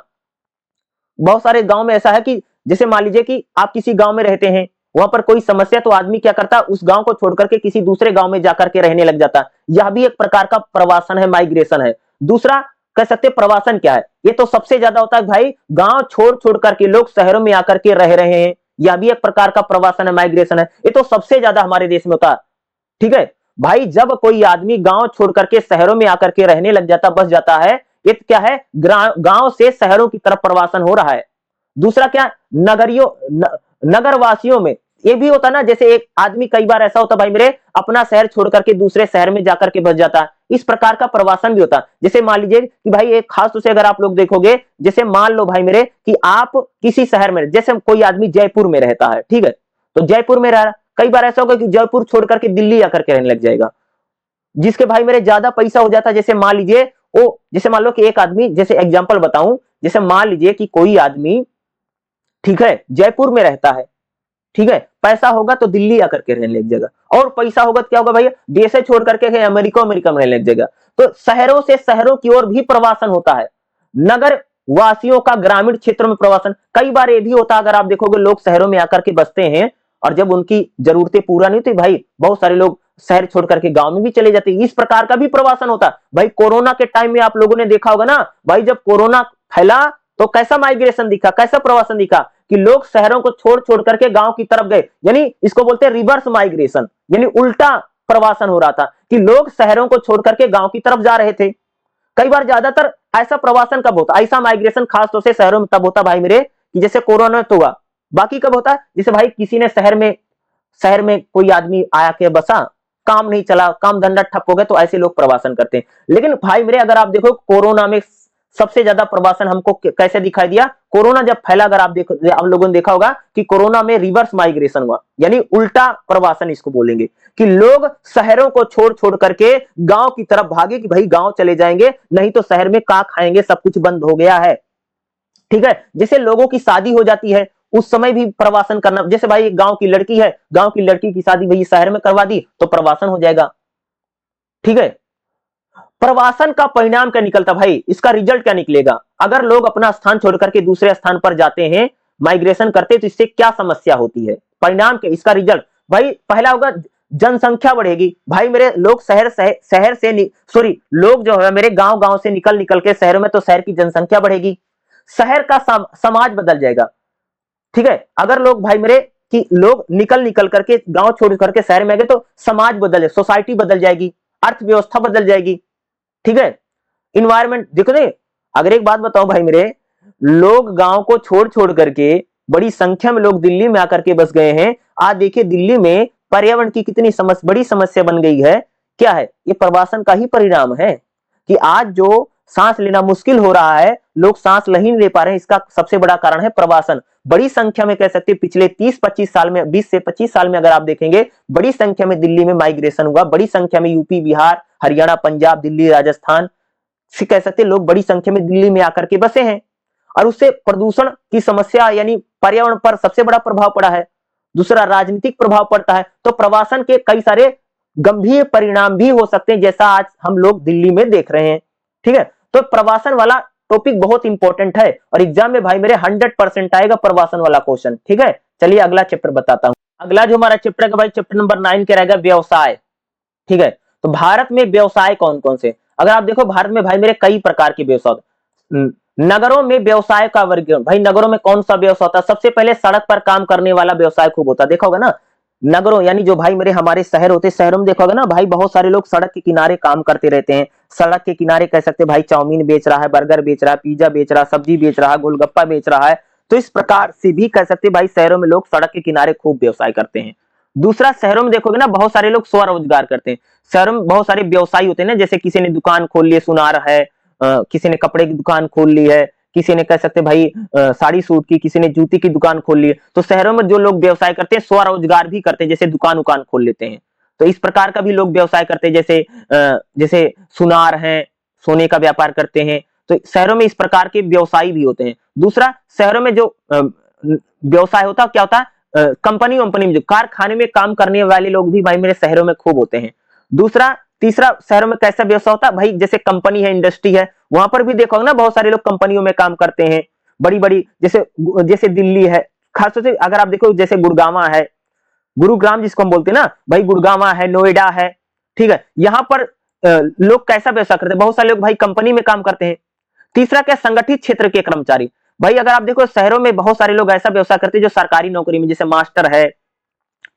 बहुत सारे गांव में ऐसा है कि जैसे मान लीजिए कि आप किसी गांव में रहते हैं, वहां पर कोई समस्या, तो आदमी क्या करता है, उस गांव को छोड़ करके किसी दूसरे गांव में जाकर के रहने लग जाता है। यह भी एक प्रकार का प्रवासन है, माइग्रेशन है। दूसरा कह सकते हैं प्रवासन क्या है, ये तो सबसे ज्यादा होता है भाई गांव छोड़ छोड़ करके लोग शहरों में आकर के रह रहे हैं, यह भी एक प्रकार का प्रवासन है, माइग्रेशन है, ये तो सबसे ज्यादा हमारे देश में होता है। ठीक है भाई, जब कोई आदमी गांव छोड़ करके शहरों में आकर के रहने लग जाता, बस जाता है, ये क्या है, गांव से शहरों की तरफ प्रवासन हो रहा है। दूसरा क्या, नगरियों, नगरवासियों में ये भी होता ना, जैसे एक आदमी, कई बार ऐसा होता भाई मेरे, अपना शहर छोड़ करके दूसरे शहर में जाकर के बस जाता है, इस प्रकार का प्रवासन भी होता है। जैसे मान लीजिए कि भाई एक खास तौर से अगर आप लोग देखोगे, जैसे मान लो भाई मेरे कि आप किसी शहर में, जैसे कोई आदमी जयपुर में रहता है, ठीक है, तो जयपुर में रह रहा, कई बार ऐसा होगा कि जयपुर छोड़ करके दिल्ली आकर के रहने लग जाएगा, जिसके भाई मेरे ज्यादा पैसा हो जाता है। जैसे मान लीजिए वो, जैसे मान लो कि एक आदमी, जैसे एग्जांपल बताऊं, जैसे मान लीजिए कि कोई आदमी, ठीक है, जयपुर में रहता है, ठीक है, पैसा होगा तो दिल्ली आकर के रहने लग जाएगा, और पैसा होगा तो क्या होगा भैया, देश छोड़ करके अमेरिका अमेरिका में रहने लग जाएगा। तो शहरों से शहरों की ओर भी प्रवासन होता है, नगर वासियों का ग्रामीण क्षेत्रों में प्रवासन। कई बार ये भी होता है, अगर आप देखोगे लोग शहरों में आकर के बसते हैं, और जब उनकी जरूरतें पूरा नहीं होती, भाई बहुत सारे लोग शहर छोड़ करके गांव में भी चले जाते हैं, इस प्रकार का भी प्रवासन होता है। भाई कोरोना के टाइम में आप लोगों ने देखा होगा ना, भाई जब कोरोना फैला तो कैसा माइग्रेशन दिखा, कैसा प्रवासन दिखा, कि लोग शहरों को छोड़ छोड़ करके गांव की तरफ गए, यानी इसको बोलते हैं रिवर्स माइग्रेशन, यानी उल्टा प्रवासन हो रहा था कि लोग शहरों को छोड़ करके गांव की तरफ जा रहे थे। कई बार ज्यादातर ऐसा प्रवासन कब होता, ऐसा माइग्रेशन खास तौर से शहरों में तब होता भाई मेरे कि जैसे कोरोना तो हुआ। बाकी कब होता है, जैसे भाई किसी ने शहर में कोई आदमी आया के बसा, काम नहीं चला, काम धंधा ठप हो गया, तो ऐसे लोग प्रवासन करते हैं। लेकिन भाई मेरे अगर आप देखो कोरोना में सबसे ज्यादा प्रवासन हमको कैसे दिखाई दिया? कोरोना जब फैला, अगर आप लोगों ने देखा होगा कि कोरोना में रिवर्स माइग्रेशन हुआ, यानी उल्टा प्रवासन इसको बोलेंगे, कि लोग शहरों को छोड़ छोड़ करके गांव की तरफ भागे कि भाई गांव चले जाएंगे, नहीं तो शहर में कहां खाएंगे, सब कुछ बंद हो गया है। ठीक है, जैसे लोगों की शादी हो जाती है उस समय भी प्रवासन करना, जैसे भाई गांव की लड़की है, गांव की लड़की की शादी भाई शहर में करवा दी तो प्रवासन हो जाएगा। ठीक है, प्रवासन का परिणाम क्या निकलता भाई, इसका रिजल्ट क्या निकलेगा? अगर लोग अपना स्थान छोड़ करके दूसरे स्थान पर जाते हैं, माइग्रेशन करते, तो इससे क्या समस्या होती है? परिणाम क्या, इसका रिजल्ट भाई पहला होगा जनसंख्या बढ़ेगी। भाई मेरे लोग शहर से सॉरी लोग जो है मेरे गांव गांव से निकल निकल के शहरों में, तो शहर की जनसंख्या बढ़ेगी, शहर का समाज बदल जाएगा। ठीक है, अगर लोग भाई मेरे कि लोग निकल निकल करके गांव छोड़ करके शहर में गए तो समाज बदल, सोसाइटी बदल जाएगी, अर्थव्यवस्था बदल जाएगी। ठीक है, इन्वायरमेंट देखो नहीं, अगर एक बात बताओ भाई मेरे, लोग गांव को छोड़ छोड़ करके बड़ी संख्या में लोग दिल्ली में आकर के बस गए हैं। आज देखिए दिल्ली में पर्यावरण की कितनी बड़ी समस्या बन गई है। क्या है ये? प्रवासन का ही परिणाम है कि आज जो सांस लेना मुश्किल हो रहा है, लोग सांस नहीं ले पा रहे हैं, इसका सबसे बड़ा कारण है प्रवासन। बड़ी संख्या में कह सकते हैं पिछले 30-25 साल में, 20 से 25 साल में अगर आप देखेंगे, बड़ी संख्या में दिल्ली में माइग्रेशन हुआ, बड़ी संख्या में यूपी, बिहार, हरियाणा, पंजाब, दिल्ली, राजस्थान से कह सकते लोग बड़ी संख्या में दिल्ली में आकर के बसे हैं, और उससे प्रदूषण की समस्या यानी पर्यावरण पर सबसे बड़ा प्रभाव पड़ा है। दूसरा राजनीतिक प्रभाव पड़ता है। तो प्रवासन के कई सारे गंभीर परिणाम भी हो सकते हैं, जैसा आज हम लोग दिल्ली में देख रहे हैं। ठीक है, तो प्रवासन वाला टॉपिक बहुत इंपॉर्टेंट है और एग्जाम में भाई मेरे 100% आएगा प्रवासन वाला क्वेश्चन। ठीक है, चलिए अगला चैप्टर बताता हूं। अगला जो हमारा चैप्टर है भाई, चैप्टर नंबर 9 के रहेगा व्यवसाय। ठीक है, तो भारत में व्यवसाय कौन कौन से? अगर आप देखो भारत में भाई मेरे कई प्रकार के व्यवसाय। नगरों में व्यवसाय का वर्गीकरण, भाई नगरों में कौन सा व्यवसाय होता है? सबसे पहले सड़क पर काम करने वाला व्यवसाय खूब होता है, देखा होगा ना। नगरों यानी जो भाई मेरे हमारे शहर होते हैं, शहरों में देखा होगा ना भाई, बहुत सारे लोग सड़क के किनारे काम करते रहते हैं। सड़क के किनारे कह सकते हैं भाई चाउमीन बेच रहा है, बर्गर बेच रहा है, पिज्जा बेच रहा है, सब्जी बेच रहा है, गोलगप्पा बेच रहा है। तो इस प्रकार से भी कह सकते हैं भाई शहरों में लोग सड़क के किनारे खूब व्यवसाय करते हैं। दूसरा, शहरों में देखोगे ना बहुत सारे लोग स्वरोजगार करते हैं। शहरों में बहुत सारे व्यवसायी होते हैं ना, जैसे किसी ने दुकान खोल ली है, सुनार है, किसी ने कपड़े की दुकान खोल ली है, किसी ने कह सकते भाई साड़ी सूट की, किसी ने जूती की दुकान खोल ली है। तो शहरों में जो लोग व्यवसाय करते हैं स्वरोजगार भी करते हैं, जैसे दुकान उकान खोल लेते हैं। तो इस प्रकार का भी लोग व्यवसाय करते हैं, जैसे सुनार है, सोने का व्यापार करते हैं। तो शहरों में इस प्रकार के व्यवसायी भी होते हैं। दूसरा, शहरों में जो व्यवसाय होता है क्या होता है, कंपनी वंपनी में जो कारखाने में काम करने वाले लोग भी भाई मेरे शहरों में खूब होते हैं। दूसरा, तीसरा, शहरों में कैसा व्यवसाय होता है भाई, जैसे कंपनी है, इंडस्ट्री है, वहां पर भी देखो ना बहुत सारे लोग कंपनियों में काम करते हैं, बड़ी बड़ी, जैसे दिल्ली है, खासतौर से अगर आप देखो जैसे गुड़गांवा है, गुरुग्राम जिसको हम बोलते हैं ना भाई, गुड़गांवा है, नोएडा है। ठीक है, यहाँ पर लोग कैसा व्यवसाय करते हैं, बहुत सारे लोग भाई कंपनी में काम करते हैं। तीसरा क्या, संगठित क्षेत्र के कर्मचारी, भाई अगर आप देखो शहरों में बहुत सारे लोग ऐसा व्यवसाय करते हैं जो सरकारी नौकरी में, जैसे मास्टर है,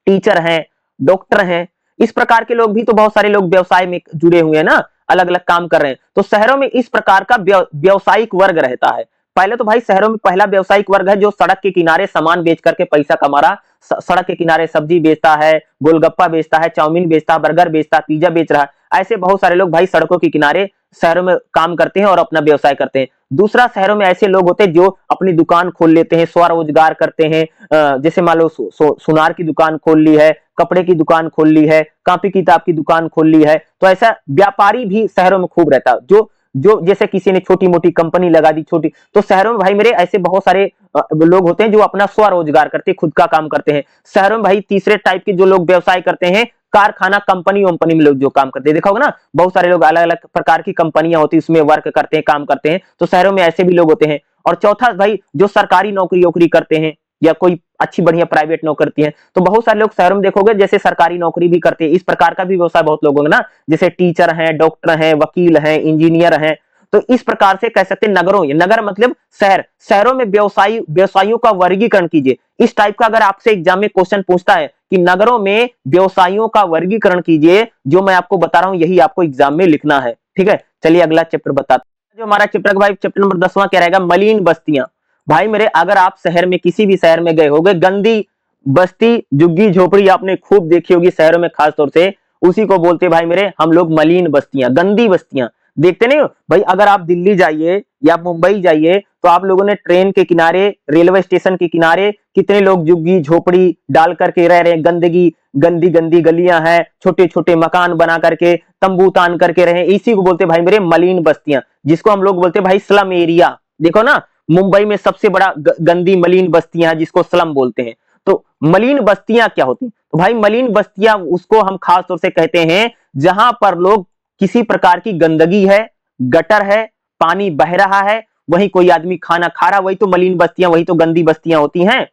टीचर है, डॉक्टर है, इस प्रकार के लोग भी तो बहुत सारे लोग व्यवसाय में जुड़े हुए हैं ना, अलग अलग काम कर रहे हैं। तो शहरों में इस प्रकार का व्यवसायिक वर्ग रहता है। पहले तो भाई शहरों में पहला व्यवसायिक वर्ग है जो सड़क के किनारे सामान बेच करके पैसा कमा रहा, सड़क के किनारे सब्जी बेचता है, गोलगप्पा बेचता है, चाउमीन बेचता है, बर्गर बेचता है, पिज्जा बेच रहा है। ऐसे बहुत सारे लोग भाई सड़कों के किनारे शहरों में काम करते हैं और अपना व्यवसाय करते हैं। दूसरा, शहरों में ऐसे लोग होते हैं जो अपनी दुकान खोल लेते हैं, स्वरोजगार करते हैं, जैसे मान लो सुनार की दुकान खोल ली है, कपड़े की दुकान खोल ली है, कॉपी किताब की दुकान खोल ली है। तो ऐसा व्यापारी भी शहरों में खूब रहता है, जो जो जैसे किसी ने छोटी मोटी कंपनी लगा दी छोटी। तो शहरों में भाई मेरे ऐसे बहुत सारे लोग होते हैं जो अपना स्वरोजगार करते हैं, खुद का काम करते हैं। शहरों में भाई तीसरे टाइप के जो लोग व्यवसाय करते हैं, कारखाना, कंपनी वंपनी में लोग जो काम करते हैं, देखा होगा ना बहुत सारे लोग अलग अलग प्रकार की कंपनियां होती है उसमें वर्क करते हैं, काम करते हैं। तो शहरों में ऐसे भी लोग होते हैं। और चौथा भाई, जो सरकारी नौकरी करते हैं या कोई अच्छी बढ़िया प्राइवेट नौकरी करती है, तो बहुत सारे लोग शहरों में देखोगे जैसे सरकारी नौकरी भी करते हैं। इस प्रकार का भी व्यवसाय बहुत लोगों ना, जैसे टीचर हैं, डॉक्टर हैं, वकील हैं, इंजीनियर हैं। तो इस प्रकार से कह सकते हैं नगरों, नगर मतलब शहर, शहरों में व्यवसायियों का वर्गीकरण कीजिए। इस टाइप का अगर आपसे एग्जाम में क्वेश्चन पूछता है कि नगरों में व्यवसायियों का वर्गीकरण कीजिए, जो मैं आपको बता रहा हूं यही आपको एग्जाम में लिखना है। ठीक है, चलिए अगला चैप्टर बताते हैं। जो हमारा चैप्टर भाई चैप्टर नंबर 10वां क्या रहेगा, मलिन बस्तियां। भाई मेरे अगर आप शहर में किसी भी शहर में गए होगे, गंदी बस्ती, झुग्गी झोपड़ी आपने खूब देखी होगी शहरों में, खासतौर से उसी को बोलते भाई मेरे हम लोग मलिन बस्तियां, गंदी बस्तियां। देखते नहीं हो भाई, अगर आप दिल्ली जाइए या मुंबई जाइए तो आप लोगों ने ट्रेन के किनारे, रेलवे स्टेशन के किनारे कितने लोग झुग्गी झोपड़ी डाल करके रह रहे हैं, गंदगी, गंदी गंदी गलियां हैं, छोटे छोटे मकान बना करके, तंबू तान करके रहे, इसी को बोलते भाई मेरे मलिन बस्तियां, जिसको हम लोग बोलते भाई स्लम एरिया। देखो ना, मुंबई में सबसे बड़ा गंदी मलिन बस्तियां हैं जिसको स्लम बोलते हैं। तो मलिन बस्तियां क्या होती? तो भाई मलिन बस्तियां उसको हम खास तौर से कहते हैं जहां पर लोग किसी प्रकार की गंदगी है, गटर है, पानी बह रहा है, वहीं कोई आदमी खाना खा रहा, वही तो मलिन बस्तियां, वही तो गंदी बस्तियां होती हैं।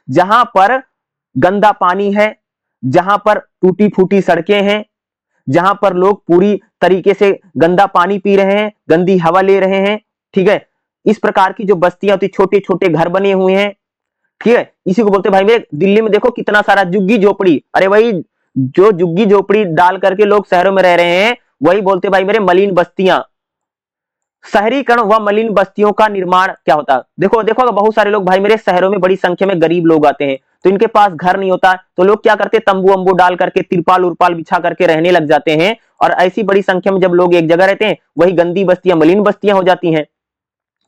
जहां पर गंदा पानी है, जहां पर टूटी फूटी सड़कें हैं, जहां पर लोग पूरी तरीके से गंदा पानी पी रहे हैं, गंदी हवा ले रहे हैं, ठीक है, इस प्रकार की जो बस्तियां होती, छोटे छोटे घर बने हुए हैं, ठीक है, इसी को बोलते भाई मेरे दिल्ली में देखो कितना सारा झुग्गी झोपड़ी, अरे भाई जो झुग्गी झोपड़ी डाल करके लोग शहरों में रह रहे हैं वही बोलते भाई मेरे मलिन बस्तियां। शहरीकरण व मलिन बस्तियों का निर्माण क्या होता है? देखो देखो बहुत सारे लोग भाई मेरे शहरों में बड़ी संख्या में गरीब लोग आते हैं, तो इनके पास घर नहीं होता, तो लोग क्या करते हैं, तंबू अम्बू डाल करके, तिरपाल उरपाल बिछा करके रहने लग जाते हैं। और ऐसी बड़ी संख्या में जब लोग एक जगह रहते हैं, वही गंदी बस्तियां मलिन बस्तियां हो जाती हैं।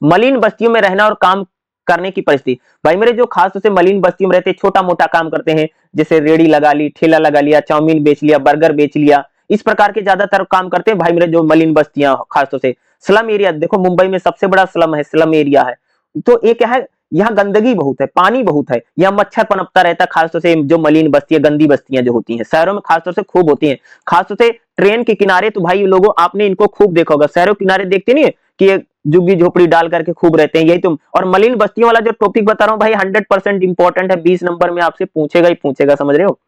मलिन बस्तियों में रहना और काम करने की परिस्थिति, भाई मेरे जो खास तौर से मलिन बस्तियों में रहते हैं, छोटा मोटा काम करते हैं, जैसे रेड़ी लगा ली, ठेला लगा लिया, चाउमीन बेच लिया, बर्गर बेच लिया, इस प्रकार के ज्यादातर काम करते हैं भाई मेरे जो मलिन बस्तियां खासतौर से। स्लम एरिया देखो, मुंबई में सबसे बड़ा स्लम है, स्लम एरिया है। तो ये क्या है, यहाँ गंदगी बहुत है, पानी बहुत है, यहाँ मच्छर पनपता रहता है, खासतौर से जो मलिन बस्तियां, गंदी बस्तियां जो होती हैं शहरों में खासतौर से खूब होती हैं। खासतौर से ट्रेन के किनारे तो भाई लोगों आपने इनको खूब देखा होगा, शहरों के किनारे देखते नहीं है कि एक झुग्गी झोपड़ी डाल करके खूब रहते हैं, यही तुम। और मलिन बस्तियों वाला जो टॉपिक बता रहा हूं भाई 100% इंपॉर्टेंट है, 20 नंबर में आपसे पूछेगा ही पूछेगा, समझ रहे हो।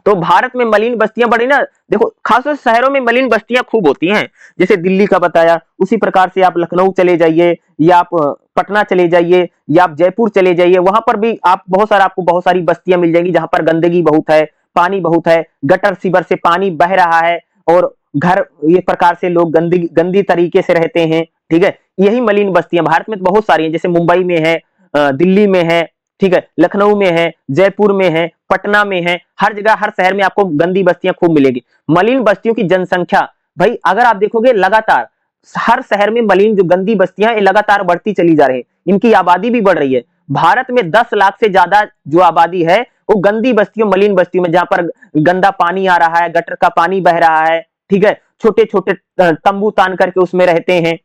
तो भारत में मलिन बस्तियां बड़ी ना, देखो खासतौर से शहरों में मलिन बस्तियां खूब होती हैं, जैसे दिल्ली का बताया, उसी प्रकार से आप लखनऊ चले जाइए, या आप पटना चले जाइए, या आप जयपुर चले जाइए, वहां पर भी आप आपको बहुत सारी बस्तियां मिल जाएंगी जहां पर गंदगी बहुत है, पानी बहुत है, गटर सीवर से पानी बह रहा है, और घर ये प्रकार से लोग गंदी तरीके से रहते हैं, ठीक है। यही मलिन बस्तियां भारत में तो बहुत सारी हैं, जैसे मुंबई में है, दिल्ली में है, ठीक है, लखनऊ में है, जयपुर में है, पटना में है, हर जगह हर शहर में आपको गंदी बस्तियां खूब मिलेगी। मलिन बस्तियों की जनसंख्या, भाई अगर आप देखोगे लगातार हर शहर में मलिन जो गंदी बस्तियां लगातार बढ़ती चली जा रही है, इनकी आबादी भी बढ़ रही है। भारत में 10 लाख से ज्यादा जो आबादी है वो गंदी बस्तियों, मलिन बस्तियों में, जहां पर गंदा पानी आ रहा है, गटर का पानी बह रहा है, ठीक है, छोटे छोटे तंबू तान करके उसमें रहते हैं,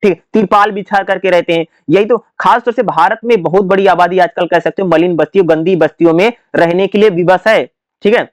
ठीक, तिरपाल बिछा करके रहते हैं। यही तो खास तौर से भारत में बहुत बड़ी आबादी आजकल कह सकते हो मलिन बस्तियों, गंदी बस्तियों में रहने के लिए विवश है, ठीक है।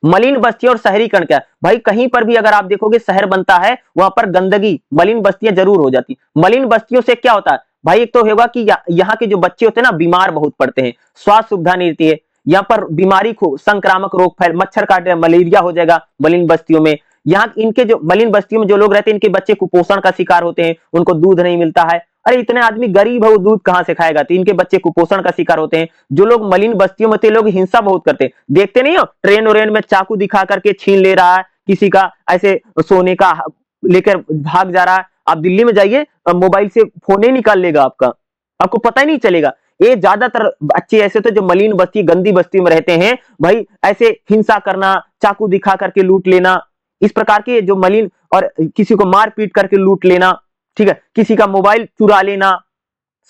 मलिन बस्तियों और शहरीकरण क्या भाई, कहीं पर भी अगर आप देखोगे शहर बनता है वहां पर गंदगी, मलिन बस्तियां जरूर हो जाती। मलिन बस्तियों से क्या होता है भाई, एक तो होगा कि यहाँ के जो बच्चे होते हैं ना बीमार बहुत पड़ते हैं, स्वास्थ्य सुविधा नहीं रहती है, यहाँ पर बीमारी को संक्रामक रोग फैल, मच्छर काट, मलेरिया हो जाएगा मलिन बस्तियों में। यहाँ इनके जो मलिन बस्तियों में जो लोग रहते हैं, इनके बच्चे कुपोषण का शिकार होते हैं, उनको दूध नहीं मिलता है। अरे इतने आदमी गरीब है, वो दूध कहां से खाएगा, तो इनके बच्चे कुपोषण का शिकार होते हैं। जो लोग मलिन बस्तियों में होते हैं, लोग हिंसा बहुत करते हैं, देखते नहीं हो, ट्रेन और में चाकू दिखा करके छीन ले रहा है, किसी का ऐसे सोने का लेकर भाग जा रहा है। आप दिल्ली में जाइए, मोबाइल से फोन ही निकाल लेगा आपका, आपको पता ही नहीं चलेगा। ये ज्यादातर बच्चे ऐसे थे जो मलिन बस्ती, गंदी बस्ती में रहते हैं, भाई ऐसे हिंसा करना, चाकू दिखा करके लूट लेना, इस प्रकार के जो मलिन, और किसी को मार पीट करके लूट लेना, ठीक है, किसी का मोबाइल चुरा लेना,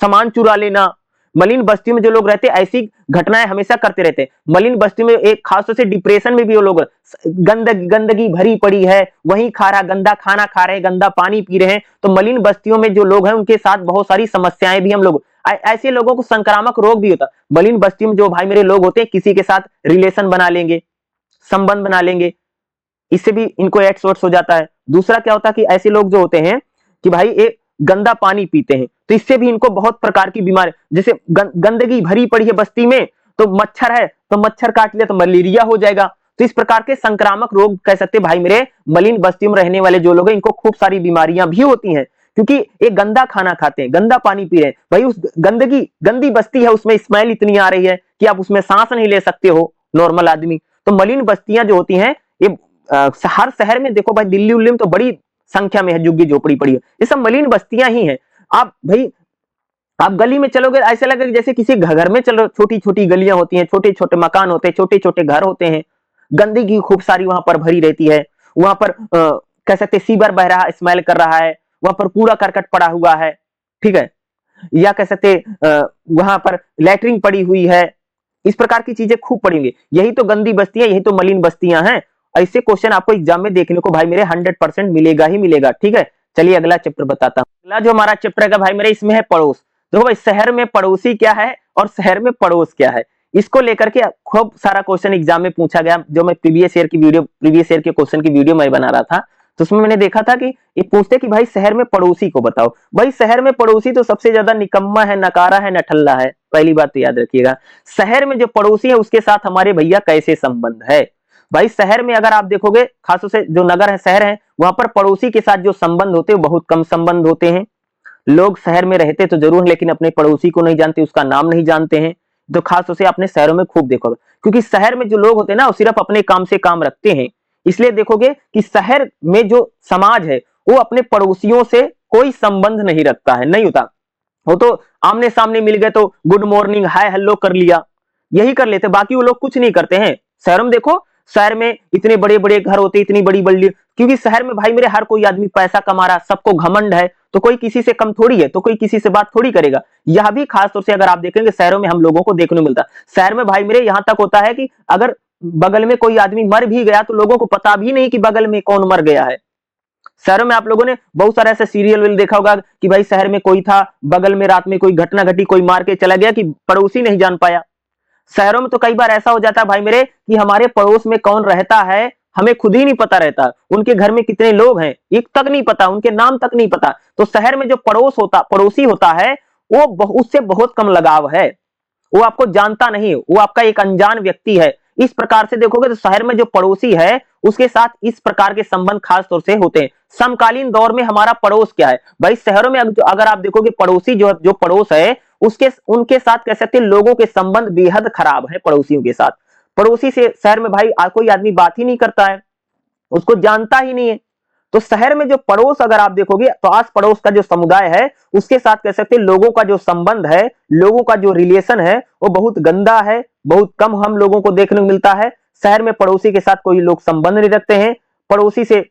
सामान चुरा लेना। मलिन बस्ती में जो लोग रहते हैं ऐसी घटनाएं हमेशा करते रहते हैं। मलिन बस्ती में एक खासतौर से डिप्रेशन में भी वो लोग, गंदगी भरी पड़ी है, वहीं खा रहा, गंदा खाना खा रहे हैं, गंदा पानी पी रहे हैं, तो मलिन बस्तियों में जो लोग हैं उनके साथ बहुत सारी समस्याएं भी हम लोग, ऐसे लोगों को संक्रामक रोग भी होता। मलिन बस्ती में जो भाई मेरे लोग होते हैं किसी के साथ रिलेशन बना लेंगे, संबंध बना लेंगे, इससे भी इनको एड्स वोट्स हो जाता है। दूसरा क्या होता है कि ऐसे लोग जो होते हैं कि भाई एक गंदा पानी पीते हैं, तो इससे भी इनको बहुत प्रकार की बीमारी, जैसे गंदगी भरी पड़ी है बस्ती में, तो मच्छर है, तो मच्छर काट लिया तो मलेरिया हो जाएगा। तो इस प्रकार के संक्रामक रोग कह सकते भाई मेरे मलिन बस्ती में रहने वाले जो लोग हैं इनको खूब सारी बीमारियां भी होती हैं, क्योंकि एक गंदा खाना खाते हैं, गंदा पानी पी रहे हैं, भाई उस गंदी बस्ती है, उसमें स्मेल इतनी आ रही है कि आप उसमें सांस नहीं ले सकते हो नॉर्मल आदमी। तो मलिन बस्तियां जो होती हैं ये हर शहर में देखो भाई, दिल्ली उल्ली में तो बड़ी संख्या में है झुग्गी झोपड़ी पड़ी है, ये सब मलिन बस्तियां ही हैं। आप भाई आप गली में चलोगे ऐसा लगेगा जैसे किसी घर में चलो, छोटी छोटी गलियां होती हैं, छोटे छोटे मकान होते हैं, छोटे छोटे घर होते हैं, गंदगी खूब सारी वहां पर भरी रहती है। वहां पर कह सकते सीवर बह रहा, स्मेल कर रहा है, वहां पर कूड़ा करकट पड़ा हुआ है, ठीक है, या कह सकते वहां पर लैट्रिन पड़ी हुई है, इस प्रकार की चीजें खूब पड़ी होंगी। यही तो गंदी बस्तियां, यही तो मलिन बस्तियां हैं। ऐसे क्वेश्चन आपको एग्जाम में देखने को भाई मेरे 100% मिलेगा ही मिलेगा, ठीक है। चलिए अगला चैप्टर बताता हूं। अगला जो हमारा चैप्टर है भाई मेरे, इसमें है पड़ोस। देखो भाई, शहर में पड़ोसी क्या है और शहर में पड़ोस क्या है, इसको लेकर के खूब सारा क्वेश्चन एग्जाम में पूछा गया। जो मैं प्रीवियस ईयर के क्वेश्चन की वीडियो मैं बना रहा था, तो उसमें मैंने देखा था कि ये पूछते कि भाई शहर में पड़ोसी को बताओ। भाई शहर में पड़ोसी तो सबसे ज्यादा निकम्मा है, नकारा है, नठल्ला है। पहली बात तो याद रखिएगा, शहर में जो पड़ोसी है उसके साथ हमारे भैया कैसे संबंध है। भाई शहर में अगर आप देखोगे, खासतौर से जो नगर है, शहर है, वहां पर पड़ोसी के साथ जो संबंध होते हैं बहुत कम संबंध होते हैं। लोग शहर में रहते तो जरूर, लेकिन अपने पड़ोसी को नहीं जानते, उसका नाम नहीं जानते हैं। तो खासतौर से आपने शहरों में खूब देखोगे, क्योंकि शहर में जो लोग होते हैं ना, वो सिर्फ अपने काम से काम रखते हैं। इसलिए देखोगे कि शहर में जो समाज है वो अपने पड़ोसियों से कोई संबंध नहीं रखता है, नहीं होता। वो तो आमने सामने मिल गए तो गुड मॉर्निंग, हाय हेलो कर लिया, यही कर लेते, बाकी वो लोग कुछ नहीं करते हैं। शहर में देखो, शहर में इतने बड़े बड़े घर होते, इतनी बड़ी बड़ी, क्योंकि शहर में भाई मेरे हर कोई आदमी पैसा कमा रहा, सबको घमंड है, तो कोई किसी से कम थोड़ी है, तो कोई किसी से बात थोड़ी करेगा। यह भी खासतौर से अगर आप देखेंगे शहरों में हम लोगों को देखने को मिलता है। शहर में भाई मेरे यहां तक होता है कि अगर बगल में कोई आदमी मर भी गया तो लोगों को पता भी नहीं कि बगल में कौन मर गया है। शहरों में आप लोगों ने बहुत सारे ऐसे सीरियल देखा होगा कि भाई शहर में कोई था, बगल में रात में कोई घटना घटी, कोई मार के चला गया कि पड़ोसी नहीं जान पाया। शहरों में तो कई बार ऐसा हो जाता है भाई मेरे कि हमारे पड़ोस में कौन रहता है हमें खुद ही नहीं पता रहता, उनके घर में कितने लोग हैं एक तक नहीं पता, उनके नाम तक नहीं पता। तो शहर में जो पड़ोसी होता है वो उससे बहुत कम लगाव है, वो आपको जानता नहीं, वो आपका एक अनजान व्यक्ति है। इस प्रकार से देखोगे तो शहर में जो पड़ोसी है उसके साथ इस प्रकार के संबंध खास तौर से होते हैं। समकालीन दौर में हमारा पड़ोस क्या है भाई, शहरों में अगर आप देखोगे पड़ोसी जो पड़ोस है उसके उनके साथ कह सकते हैं लोगों के संबंध बेहद खराब है। पड़ोसियों के साथ, पड़ोसी से शहर में भाई कोई आदमी बात ही नहीं करता है, उसको जानता ही नहीं है। तो शहर में जो पड़ोस अगर आप देखोगे तो आस पड़ोस का जो समुदाय है उसके साथ कह सकते हैं लोगों का जो संबंध है, लोगों का जो रिलेशन है वो बहुत गंदा है, बहुत कम हम लोगों को देखने को मिलता है। शहर में पड़ोसी के साथ कोई लोग संबंध नहीं रखते हैं। पड़ोसी से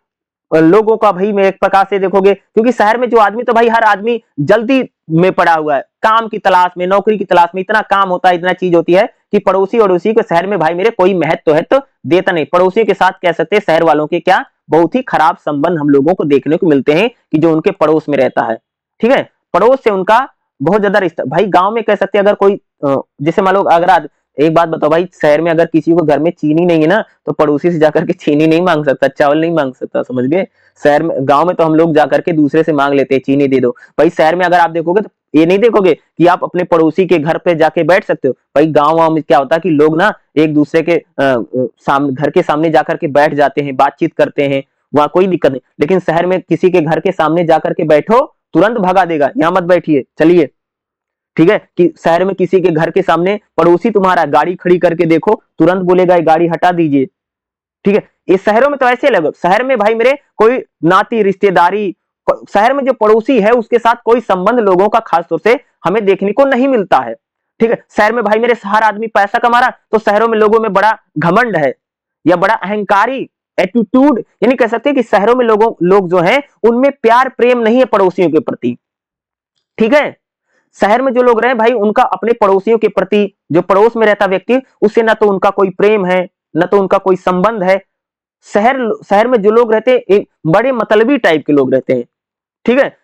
लोगों का भाई में एक प्रकार से देखोगे, क्योंकि शहर में जो आदमी तो भाई हर आदमी जल्दी में पड़ा हुआ है, काम की तलाश में, नौकरी की तलाश में, इतना काम होता है, इतना चीज होती है कि पड़ोसी अड़ोसी को शहर में भाई मेरे कोई महत्व है तो देता नहीं। पड़ोसियों के साथ कह सकते हैं शहर वालों के क्या बहुत ही खराब संबंध हम लोगों को देखने को मिलते हैं कि जो उनके पड़ोस में रहता है, ठीक है, पड़ोस से उनका बहुत ज्यादा रिश्ता। भाई गांव में कह सकते हैं अगर कोई जैसे मान लो अगर एक बात बताओ भाई, शहर में अगर किसी को घर में चीनी नहीं है ना तो पड़ोसी से जाकर के चीनी नहीं मांग सकता, चावल नहीं मांग सकता, समझ गए। शहर में, गांव में तो हम लोग जाकर के दूसरे से मांग लेते हैं चीनी दे दो। भाई शहर में अगर आप देखोगे तो ये नहीं देखोगे कि आप अपने पड़ोसी के घर पे जाके बैठ सकते हो। भाई गांव में क्या होता है कि लोग ना एक दूसरे के घर के सामने जाकर के बैठ जाते हैं, बातचीत करते हैं, वहां कोई दिक्कत नहीं। लेकिन शहर में किसी के घर के सामने जाकर के बैठो तुरंत भगा देगा, यहां मत बैठिए चलिए, ठीक है। कि शहर में किसी के घर के सामने पड़ोसी तुम्हारा गाड़ी खड़ी करके देखो तुरंत बोलेगा ये गाड़ी हटा दीजिए, ठीक है। ये शहरों में तो ऐसे लगे, शहर में भाई मेरे कोई नाती रिश्तेदारी, शहर में जो पड़ोसी है उसके साथ कोई संबंध लोगों का खास तौर से हमें देखने को नहीं मिलता है, ठीक है। शहर में भाई मेरे हर आदमी पैसा कमा रहा, तो शहरों में लोगों में बड़ा घमंड है या बड़ा अहंकारी एटीट्यूड, यानी कह सकते हैं कि शहरों में लोग जो हैं उनमें प्यार प्रेम नहीं है पड़ोसियों के प्रति, ठीक है। शहर में जो लोग रहे भाई उनका अपने पड़ोसियों के प्रति, जो पड़ोस में रहता व्यक्ति उससे ना तो उनका कोई प्रेम है ना तो उनका कोई संबंध है। शहर में जो लोग रहते हैं एक बड़े मतलबी टाइप के लोग रहते हैं, ठीक है।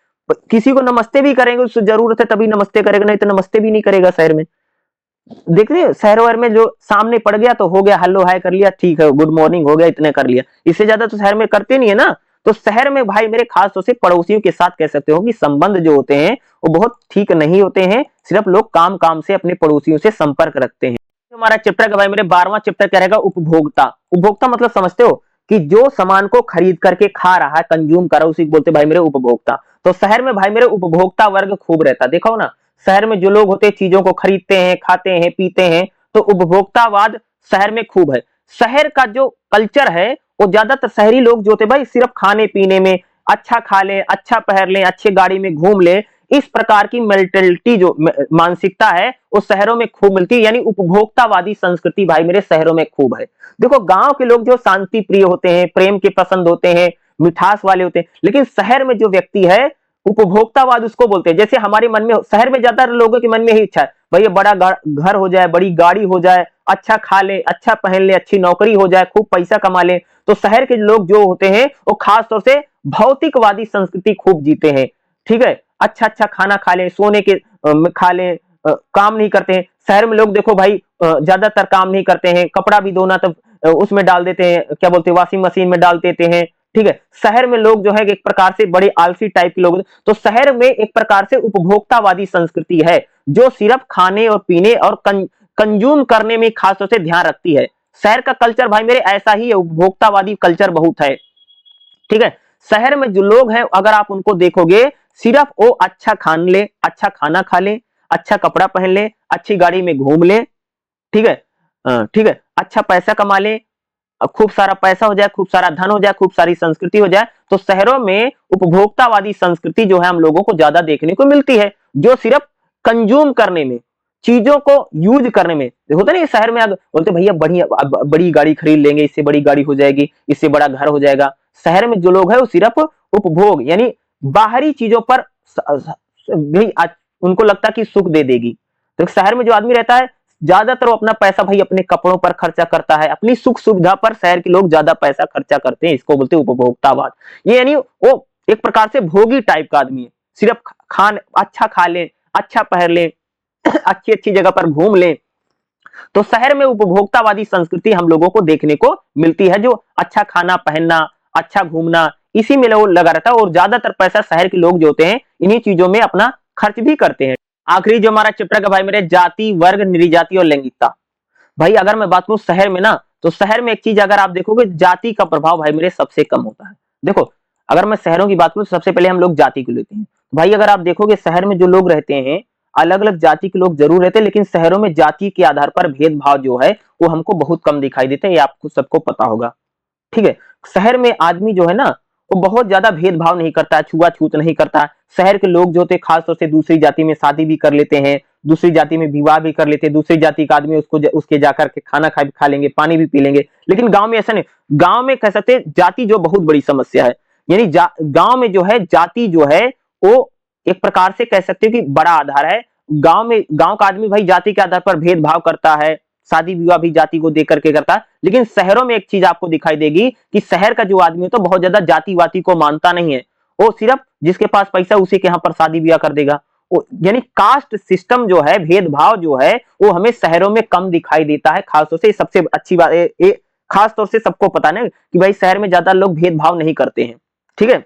किसी को नमस्ते भी करेंगे, उससे जरूरत है तभी नमस्ते करेगा, नहीं तो नमस्ते भी नहीं करेगा। शहर में देख रहे हो, शहर में जो सामने पड़ गया तो हो गया, हेलो हाय कर लिया, ठीक है, गुड मॉर्निंग हो गया, इतने कर लिया, इससे ज्यादा तो शहर में करते नहीं है ना। तो शहर में भाई मेरे खास तौर से पड़ोसियों के साथ कह सकते हो कि संबंध जो होते हैं वो बहुत ठीक नहीं होते हैं, सिर्फ लोग काम काम से अपने पड़ोसियों से संपर्क रखते हैं। हमारा चैप्टर का भाई मेरे 12वां चैप्टर क्या रहेगा, उपभोक्ता। उपभोक्ता मतलब समझते हो कि जो सामान को खरीद करके खा रहा है, कंज्यूम कर रहा है, उसी को बोलते भाई मेरे उपभोक्ता। तो शहर में भाई मेरे उपभोक्ता वर्ग खूब रहता, देखो ना, शहर में जो लोग होते हैं चीजों को खरीदते हैं, खाते हैं, पीते हैं, तो उपभोक्तावाद शहर में खूब है। शहर का जो कल्चर है वो ज्यादातर शहरी लोग जो होते भाई सिर्फ खाने पीने में, अच्छा खा लें, अच्छा पहन लें, अच्छी गाड़ी में घूम लें, इस प्रकार की मेंटलिटी जो मानसिकता है वो शहरों में खूब मिलती है, यानी उपभोक्तावादी संस्कृति भाई मेरे शहरों में खूब है। देखो गांव के लोग जो शांति प्रिय होते हैं, प्रेम के पसंद होते हैं, मिठास वाले होते हैं। लेकिन शहर में जो व्यक्ति है उपभोक्तावाद उसको बोलते हैं। जैसे हमारे मन में, शहर में ज्यादा लोगों के मन में यही इच्छा है, भैया बड़ा घर हो जाए, बड़ी गाड़ी हो जाए, अच्छा खा ले, अच्छा पहन ले, अच्छी नौकरी हो जाए, खूब पैसा कमा ले। तो शहर के लोग जो होते हैं वो खास तौर से भौतिकवादी संस्कृति खूब जीते हैं। ठीक है, अच्छा अच्छा खाना खा ले, सोने के खा ले, काम नहीं करते हैं। शहर में लोग देखो भाई ज्यादातर काम नहीं करते हैं, कपड़ा भी धोना तो उसमें डाल देते हैं, क्या बोलते हैं, वॉशिंग मशीन में डाल देते हैं। ठीक है, शहर में लोग जो है एक प्रकार से बड़े आलसी टाइप के लोग। तो शहर में एक प्रकार से उपभोक्तावादी संस्कृति है जो सिर्फ खाने और पीने और कंज्यूम करने में खास तौर से ध्यान रखती है। शहर का कल्चर भाई मेरे ऐसा ही है, उपभोक्तावादी कल्चर बहुत है। ठीक है, शहर में जो लोग हैं अगर आप उनको देखोगे, सिर्फ वो अच्छा खान ले, अच्छा खाना खा ले, अच्छा कपड़ा पहन ले, अच्छी गाड़ी में घूम ले। ठीक है, ठीक है, अच्छा पैसा कमा ले, खूब सारा पैसा हो जाए, खूब सारा धन हो जाए, खूब सारी संस्कृति हो जाए। तो शहरों में उपभोक्तावादी संस्कृति जो है हम लोगों को ज्यादा देखने को मिलती है, जो सिर्फ कंज्यूम करने में, चीजों को यूज करने में होता नहीं। शहर में बोलते भैया बड़ी गाड़ी खरीद लेंगे, इससे बड़ी गाड़ी हो जाएगी, इससे बड़ा घर हो जाएगा। शहर में जो लोग है वो सिर्फ उपभोग यानी बाहरी चीजों पर उनको लगता है कि सुख दे देगी। तो शहर में जो आदमी रहता है ज्यादातर वो अपना पैसा भाई अपने कपड़ों पर खर्चा करता है, अपनी सुख सुविधा पर शहर के लोग ज्यादा पैसा खर्चा करते हैं। इसको बोलते हैं उपभोक्तावाद। ये यानी वो एक प्रकार से भोगी टाइप का आदमी है, सिर्फ अच्छा खा ले, अच्छा पहन ले, अच्छी अच्छी जगह पर घूम ले। तो शहर में उपभोक्तावादी संस्कृति हम लोगों को देखने को मिलती है, जो अच्छा खाना पहनना, अच्छा घूमना, इसी में लोग लगा रहता है। और ज्यादातर पैसा शहर के लोग जो होते हैं इन्हीं चीजों में अपना खर्च भी करते हैं। आखिरी जो हमारा चैप्टर का भाई मेरे, जाति, वर्ग, नृजाति और लैंगिकता। भाई अगर मैं बात करूं शहर में ना, तो शहर में एक चीज अगर आप देखोगे, जाति का प्रभाव भाई मेरे सबसे कम होता है। देखो अगर मैं शहरों की बात करूं तो सबसे पहले हम लोग जाति को लेते हैं। भाई अगर आप देखोगे शहर में जो लोग रहते हैं, अलग अलग जाति के लोग जरूर रहते हैं, लेकिन शहरों में जाति के आधार पर भेदभाव जो है वो हमको बहुत कम दिखाई देते हैं, ये आपको सबको पता होगा। ठीक है, शहर में आदमी जो है ना वो बहुत ज्यादा भेदभाव नहीं करता है, छुआछूत नहीं करता। शहर के लोग जो होते खास तौर से दूसरी जाति में शादी भी कर लेते हैं, दूसरी जाति में विवाह भी कर लेते हैं, दूसरी जाति का आदमी उसके जाकर के खाना खा लेंगे, पानी भी पी लेंगे। लेकिन गांव में ऐसा नहीं। गांव में कह सकते जाति जो बहुत बड़ी समस्या है, यानी गांव में जो है जाति जो है वो एक प्रकार से कह सकते हो कि बड़ा आधार है। गांव का आदमी भाई जाति के आधार पर भेदभाव करता है, शादी विवाह भी जाति को देकर के करता है। लेकिन शहरों में एक चीज आपको दिखाई देगी कि शहर का जो आदमी है तो बहुत ज्यादा जातिवादी को मानता नहीं है, वो सिर्फ जिसके पास पैसा उसी के यहाँ पर शादी ब्याह कर देगा। यानी कास्ट सिस्टम जो है, भेदभाव जो है वो हमें शहरों में कम दिखाई देता है। खासतौर से सबसे अच्छी बात खास तौर से सबको पता ना कि भाई शहर में ज्यादा लोग भेदभाव नहीं करते हैं। ठीक है,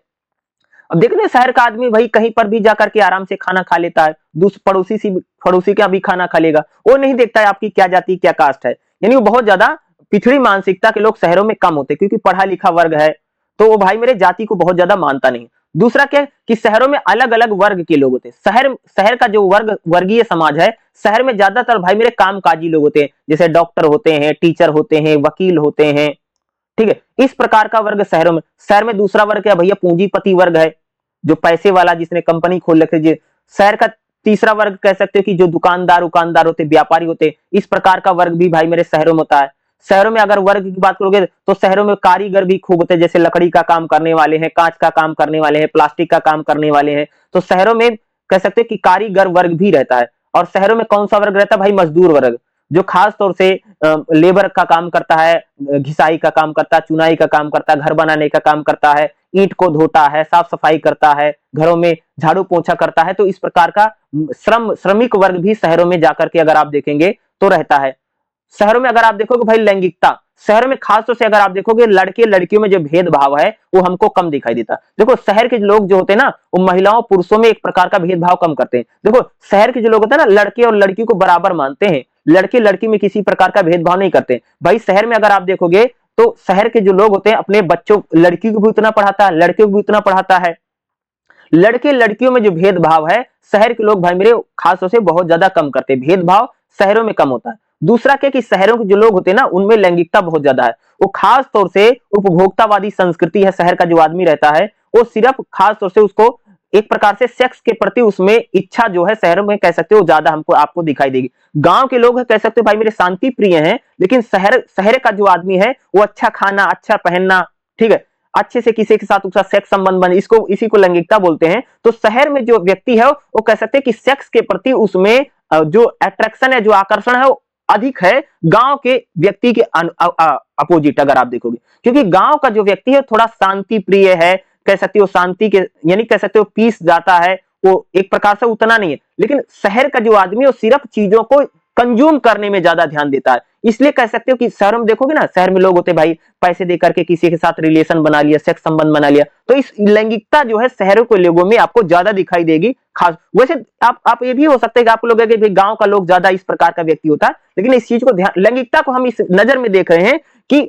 अब देखने शहर का आदमी भाई कहीं पर भी जाकर के आराम से खाना खा लेता है, पड़ोसी का भी खाना खा लेगा, वो नहीं देखता है आपकी क्या जाति क्या कास्ट है। यानी वो बहुत ज्यादा पिछड़ी मानसिकता के लोग शहरों में कम होते हैं, क्योंकि पढ़ा लिखा वर्ग है तो वो भाई मेरे जाति को बहुत ज्यादा मानता नहीं। दूसरा क्या कि शहरों में अलग अलग वर्ग के लोग होते हैं। शहर का जो वर्गीय समाज है, शहर में ज्यादातर भाई मेरे कामकाजी लोग होते हैं, जैसे डॉक्टर होते हैं, टीचर होते हैं, वकील होते हैं। ठीक है, इस प्रकार का वर्ग शहर में दूसरा वर्ग क्या भैया, पूंजीपति वर्ग है, जो पैसे वाला, जिसने कंपनी खोल रखी है। शहर का तीसरा वर्ग कह सकते हो कि जो दुकानदार होते, व्यापारी होते, इस प्रकार का वर्ग भी भाई मेरे शहरों में होता है। शहरों में अगर वर्ग की बात करोगे तो शहरों में कारीगर भी खूब होते हैं, जैसे लकड़ी का काम करने वाले हैं, कांच का काम करने वाले हैं, प्लास्टिक का काम करने वाले हैं। तो शहरों में कह सकते हैं कि कारीगर वर्ग भी रहता है। और शहरों में कौन सा वर्ग रहता है भाई, मजदूर वर्ग, जो खास तौर से लेबर का काम करता है, घिसाई का काम करता है, चुनाई का काम करता है, घर बनाने का काम करता है, ईंट को धोता है, साफ सफाई करता है, घरों में झाड़ू पोछा करता है। तो इस प्रकार का श्रमिक वर्ग भी शहरों में जाकर के अगर आप देखेंगे तो रहता है। शहरों में अगर आप देखोगे भाई लैंगिकता, शहरों में खास तौर से अगर आप देखोगे लड़के लड़कियों में जो भेदभाव है वो हमको कम दिखाई देता। देखो शहर के लोग जो होते हैं ना वो महिलाओं पुरुषों में एक प्रकार का भेदभाव कम करते हैं। देखो शहर के जो लोग होते हैं ना लड़के और लड़की को बराबर मानते हैं, लड़के लड़की में किसी प्रकार का भेदभाव नहीं करते। भाई शहर में अगर आप देखोगे तो शहर के जो लोग होते हैं अपने बच्चों, लड़की को भी उतना पढ़ाता है, लड़के को भी उतना पढ़ाता है। लड़के लड़कियों में जो भेदभाव है शहर के लोग भाई मेरे खास तौर से बहुत ज्यादा कम करते हैं, भेदभाव शहरों में कम होता है। दूसरा क्या कि शहरों के जो लोग होते हैं ना उनमें लैंगिकता बहुत ज्यादा है, वो खास तौर से उपभोक्तावादी संस्कृति है। शहर का जो आदमी रहता है वो सिर्फ खास तौर से उसको एक प्रकार से सेक्स के प्रति उसमें इच्छा जो है शहरों में कह सकते हो ज्यादा हमको आपको दिखाई देगी। गांव के लोग कह सकते हो भाई मेरे शांति प्रिय हैं, लेकिन शहर का जो आदमी है वो अच्छा खाना, अच्छा पहनना, ठीक है, अच्छे से किसी के साथ उसका सेक्स संबंध बने, इसी को लैंगिकता बोलते हैं। तो शहर में जो व्यक्ति है वो कह सकते हैं कि सेक्स के प्रति उसमें जो अट्रैक्शन है, जो आकर्षण है वो अधिक है गांव के व्यक्ति के अपोजिट अगर आप देखोगे, क्योंकि गांव का जो व्यक्ति है थोड़ा शांति प्रिय है, कह सकते हो शांति के यानी कह सकते हो पीस जाता है, वो एक प्रकार से उतना नहीं है। लेकिन शहर का जो आदमी है वो सिर्फ चीजों को कंज्यूम करने में ज्यादा ध्यान देता है। इसलिए कह सकते हो कि शहरों में देखोगे ना, शहर में लोग होते भाई पैसे देकर के किसी के साथ रिलेशन बना लिया, सेक्स संबंध बना लिया, तो इस लैंगिकता जो है शहरों के लोगों में आपको ज्यादा दिखाई देगी। खास वैसे आप ये भी हो सकता है कि आप लोग कि गांव का लोग ज्यादा इस प्रकार का व्यक्ति होता है, लेकिन इस चीज को ध्यान, लैंगिकता को हम इस नजर में देख रहे हैं कि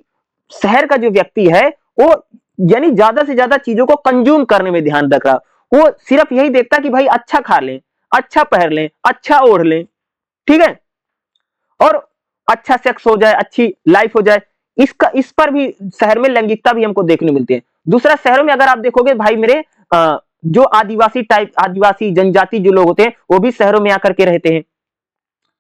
शहर का जो व्यक्ति है वो यानी ज्यादा से ज्यादा चीजों को कंज्यूम करने में ध्यान रख रहा, वो सिर्फ यही देखता कि भाई अच्छा खा लें, अच्छा पहन लें, अच्छा ओढ़ लें, ठीक है, और अच्छा सेक्स हो जाए, अच्छी लाइफ हो जाए। इस पर भी शहर में लैंगिकता भी हमको देखने मिलती है। दूसरा, शहरों में अगर आप देखोगे भाई मेरे जो आदिवासी जनजाति जो लोग होते हैं वो भी शहरों में आकर के रहते हैं,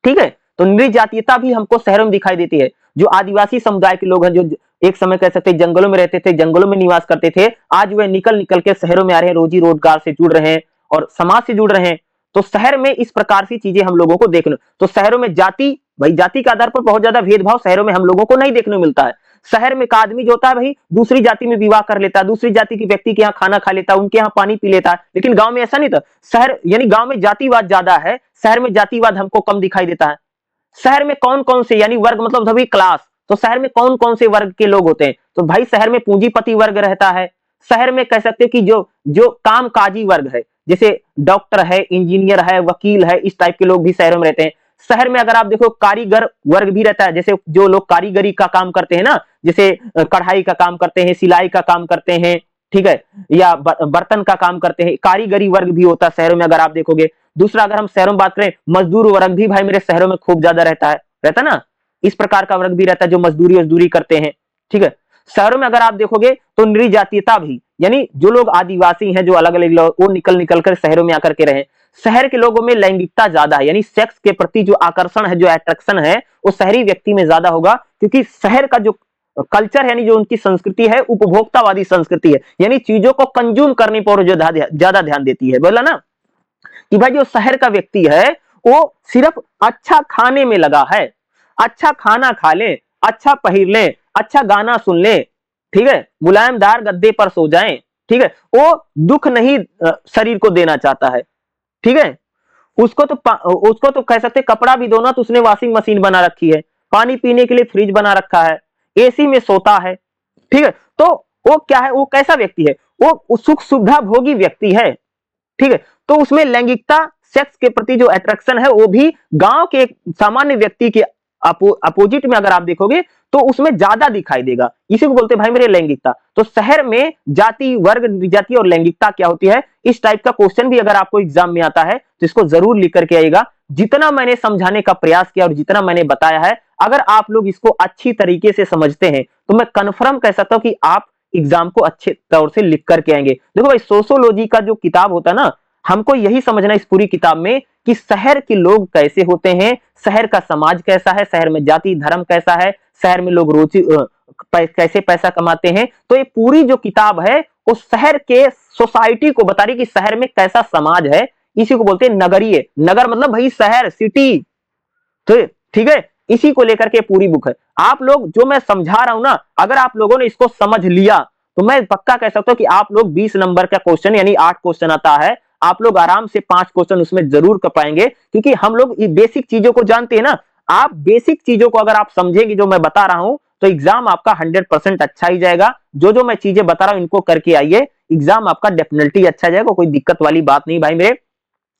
ठीक है। तो नृजातीयता भी हमको शहरों में दिखाई देती है। जो आदिवासी समुदाय के लोग हैं, जो एक समय कह सकते हैं जंगलों में रहते थे, जंगलों में निवास करते थे, आज वे निकल निकल के शहरों में आ रहे हैं, रोजी रोजगार से जुड़ रहे हैं और समाज से जुड़ रहे हैं। तो शहर में इस प्रकार की चीजें हम लोगों को देखने, तो शहरों में जाति, भाई जाति के आधार पर बहुत ज्यादा भेदभाव शहरों में हम लोगों को नहीं देखने को मिलता है। शहर में एक आदमी जो होता है भाई दूसरी जाति में विवाह कर लेता है, दूसरी जाति के व्यक्ति के यहाँ खाना खा लेता है, उनके यहाँ पानी पी लेता है, लेकिन गांव में ऐसा नहीं था। शहर यानी गांव में जातिवाद ज्यादा है, शहर में जातिवाद हमको कम दिखाई देता है। शहर में कौन कौन से यानी वर्ग मतलब सभी क्लास, तो शहर में कौन कौन से वर्ग के लोग होते हैं, तो भाई शहर में पूंजीपति वर्ग रहता है। शहर में कह सकते हैं कि जो कामकाजी वर्ग है, जैसे डॉक्टर है, इंजीनियर है, वकील है, इस टाइप के लोग भी शहरों में रहते हैं। शहर में अगर आप देखो कारीगर वर्ग भी रहता है, जैसे जो लोग कारीगरी का काम करते हैं ना, जैसे कढ़ाई का काम करते हैं, सिलाई का काम करते हैं, ठीक है, या बर्तन का काम करते हैं, कारीगरी वर्ग भी होता है शहरों में अगर आप देखोगे। दूसरा, अगर हम शहरों में बात करें, मजदूर वर्ग भी भाई मेरे शहरों में खूब ज्यादा रहता ना, इस प्रकार का वर्ग भी रहता है जो मजदूरी करते हैं, ठीक है। शहरों में अगर आप देखोगे तो नृजातीयता भी, यानी जो लोग आदिवासी हैं, जो अलग अलग लोग, वो निकल कर शहरों में आकर के रहे। शहर के लोगों में लैंगिकता ज्यादा है, यानी सेक्स के प्रति जो आकर्षण है, जो अट्रैक्शन है, वो शहरी व्यक्ति में ज्यादा होगा, क्योंकि शहर का जो कल्चर है, यानी जो उनकी संस्कृति है, उपभोक्तावादी संस्कृति है, यानी चीजों को कंज्यूम करने पर जो ज्यादा ध्यान देती है। बोला ना कि भाई जो शहर का व्यक्ति है वो सिर्फ अच्छा खाने में लगा है, अच्छा खाना खा ले, अच्छा पहिर ले, अच्छा गाना सुन ले, ठीक है, मुलायमदार गद्दे पर सो जाएं, ठीक है, वो दुख नहीं शरीर को देना चाहता है, ठीक है। उसको तो कह सकते कपड़ा भी धोना तो उसने वॉशिंग मशीन बना रखी है, पानी पीने के लिए फ्रिज बना रखा है, एसी में सोता है, ठीक है। तो वो क्या है, वो कैसा व्यक्ति है, वो सुख सुविधा भोगी व्यक्ति है, ठीक है। तो उसमें लैंगिकता, सेक्स के प्रति जो अट्रैक्शन है, वो भी गांव के एक सामान्य व्यक्ति के अपोजिट में अगर आप देखोगे तो उसमें ज्यादा दिखाई देगा। इसी को बोलते हैं भाई मेरे लैंगिकता। तो शहर में जाति, वर्ग, जाति और लैंगिकता क्या होती है, इस टाइप का क्वेश्चन भी अगर आपको एग्जाम में आता है तो इसको जरूर लिख करके आइएगा। जितना मैंने समझाने का प्रयास किया और जितना मैंने बताया है, अगर आप लोग इसको अच्छी तरीके से समझते हैं तो मैं कन्फर्म कह सकता हूं कि आप एग्जाम को अच्छे तौर से लिख करके आएंगे। देखो भाई, सोशियोलॉजी का जो किताब होता है ना, हमको यही समझना इस पूरी किताब में कि शहर के लोग कैसे होते हैं, शहर का समाज कैसा है, शहर में जाति धर्म कैसा है, शहर में लोग रोजी कैसे पैसा कमाते हैं। तो ये पूरी जो किताब है वो शहर के सोसाइटी को बता रही कि शहर में कैसा समाज है। इसी को बोलते हैं नगरीय, नगर मतलब भाई शहर, सिटी, तो ठीक है, इसी को लेकर के पूरी बुक है। आप लोग जो मैं समझा रहा हूं ना, अगर आप लोगों ने इसको समझ लिया तो मैं पक्का कह सकता हूं कि आप लोग 20 नंबर का क्वेश्चन यानी 8 क्वेश्चन आता है, आप लोग आराम से 5 क्वेश्चन उसमें जरूर कर पाएंगे, क्योंकि हम लोग ये बेसिक चीजों को जानते हैं ना। आप बेसिक चीजों को अगर आप समझेंगे जो मैं बता रहा हूं तो एग्जाम आपका 100% अच्छा ही जाएगा। जो मैं चीजें बता रहा हूं इनको करके आइए, एग्जाम आपका डेफिनेटली अच्छा जाएगा, कोई दिक्कत वाली बात नहीं भाई मेरे।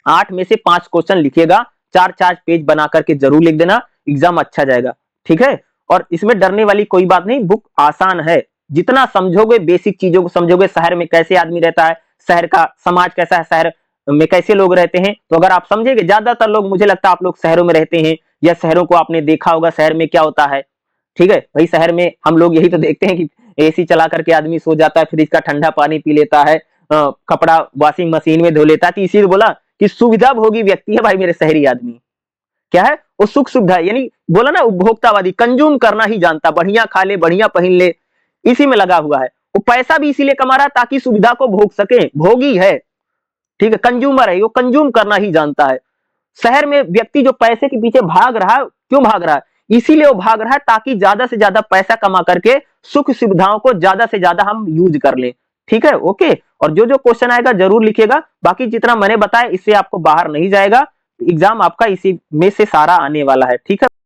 8 में से 5 क्वेश्चन लिखिएगा, 4-4 पेज बना करके जरूर लिख देना, एग्जाम अच्छा जाएगा, ठीक है। और इसमें डरने वाली कोई बात नहीं, बुक आसान है। जितना समझोगे, बेसिक चीजों को समझोगे, शहर में कैसे आदमी रहता है, शहर का समाज कैसा है, शहर में कैसे लोग रहते हैं, तो अगर आप समझेंगे, ज्यादातर लोग मुझे लगता है आप लोग शहरों में रहते हैं या शहरों को आपने देखा होगा, शहर में क्या होता है, ठीक है भाई। शहर में हम लोग यही तो देखते हैं कि एसी चला करके आदमी सो जाता है, फ्रिज का ठंडा पानी पी लेता है, कपड़ा वॉशिंग मशीन में धो लेता है। तो इसीलिए बोला कि सुविधा भोगी व्यक्ति है भाई मेरे शहरी आदमी। क्या है वो, सुख सुविधा, यानी बोला ना उपभोक्तावादी, कंज्यूम करना ही जानता, बढ़िया खा ले, बढ़िया पहन ले, इसी में लगा हुआ है। वो पैसा भी इसीलिए कमा रहा है ताकि सुविधा को भोग सके, भोगी है, ठीक है, कंज्यूमर है, वो कंज्यूम करना ही जानता है। शहर में व्यक्ति जो पैसे के पीछे भाग रहा है, क्यों भाग रहा है? इसीलिए वो भाग रहा है ताकि ज्यादा से ज्यादा पैसा कमा करके सुख सुविधाओं को ज्यादा से ज्यादा हम यूज कर लें, ठीक है, ओके। और जो जो क्वेश्चन आएगा जरूर लिखिएगा, बाकी जितना मैंने बताया इससे आपको बाहर नहीं जाएगा, एग्जाम आपका इसी में से सारा आने वाला है, ठीक है।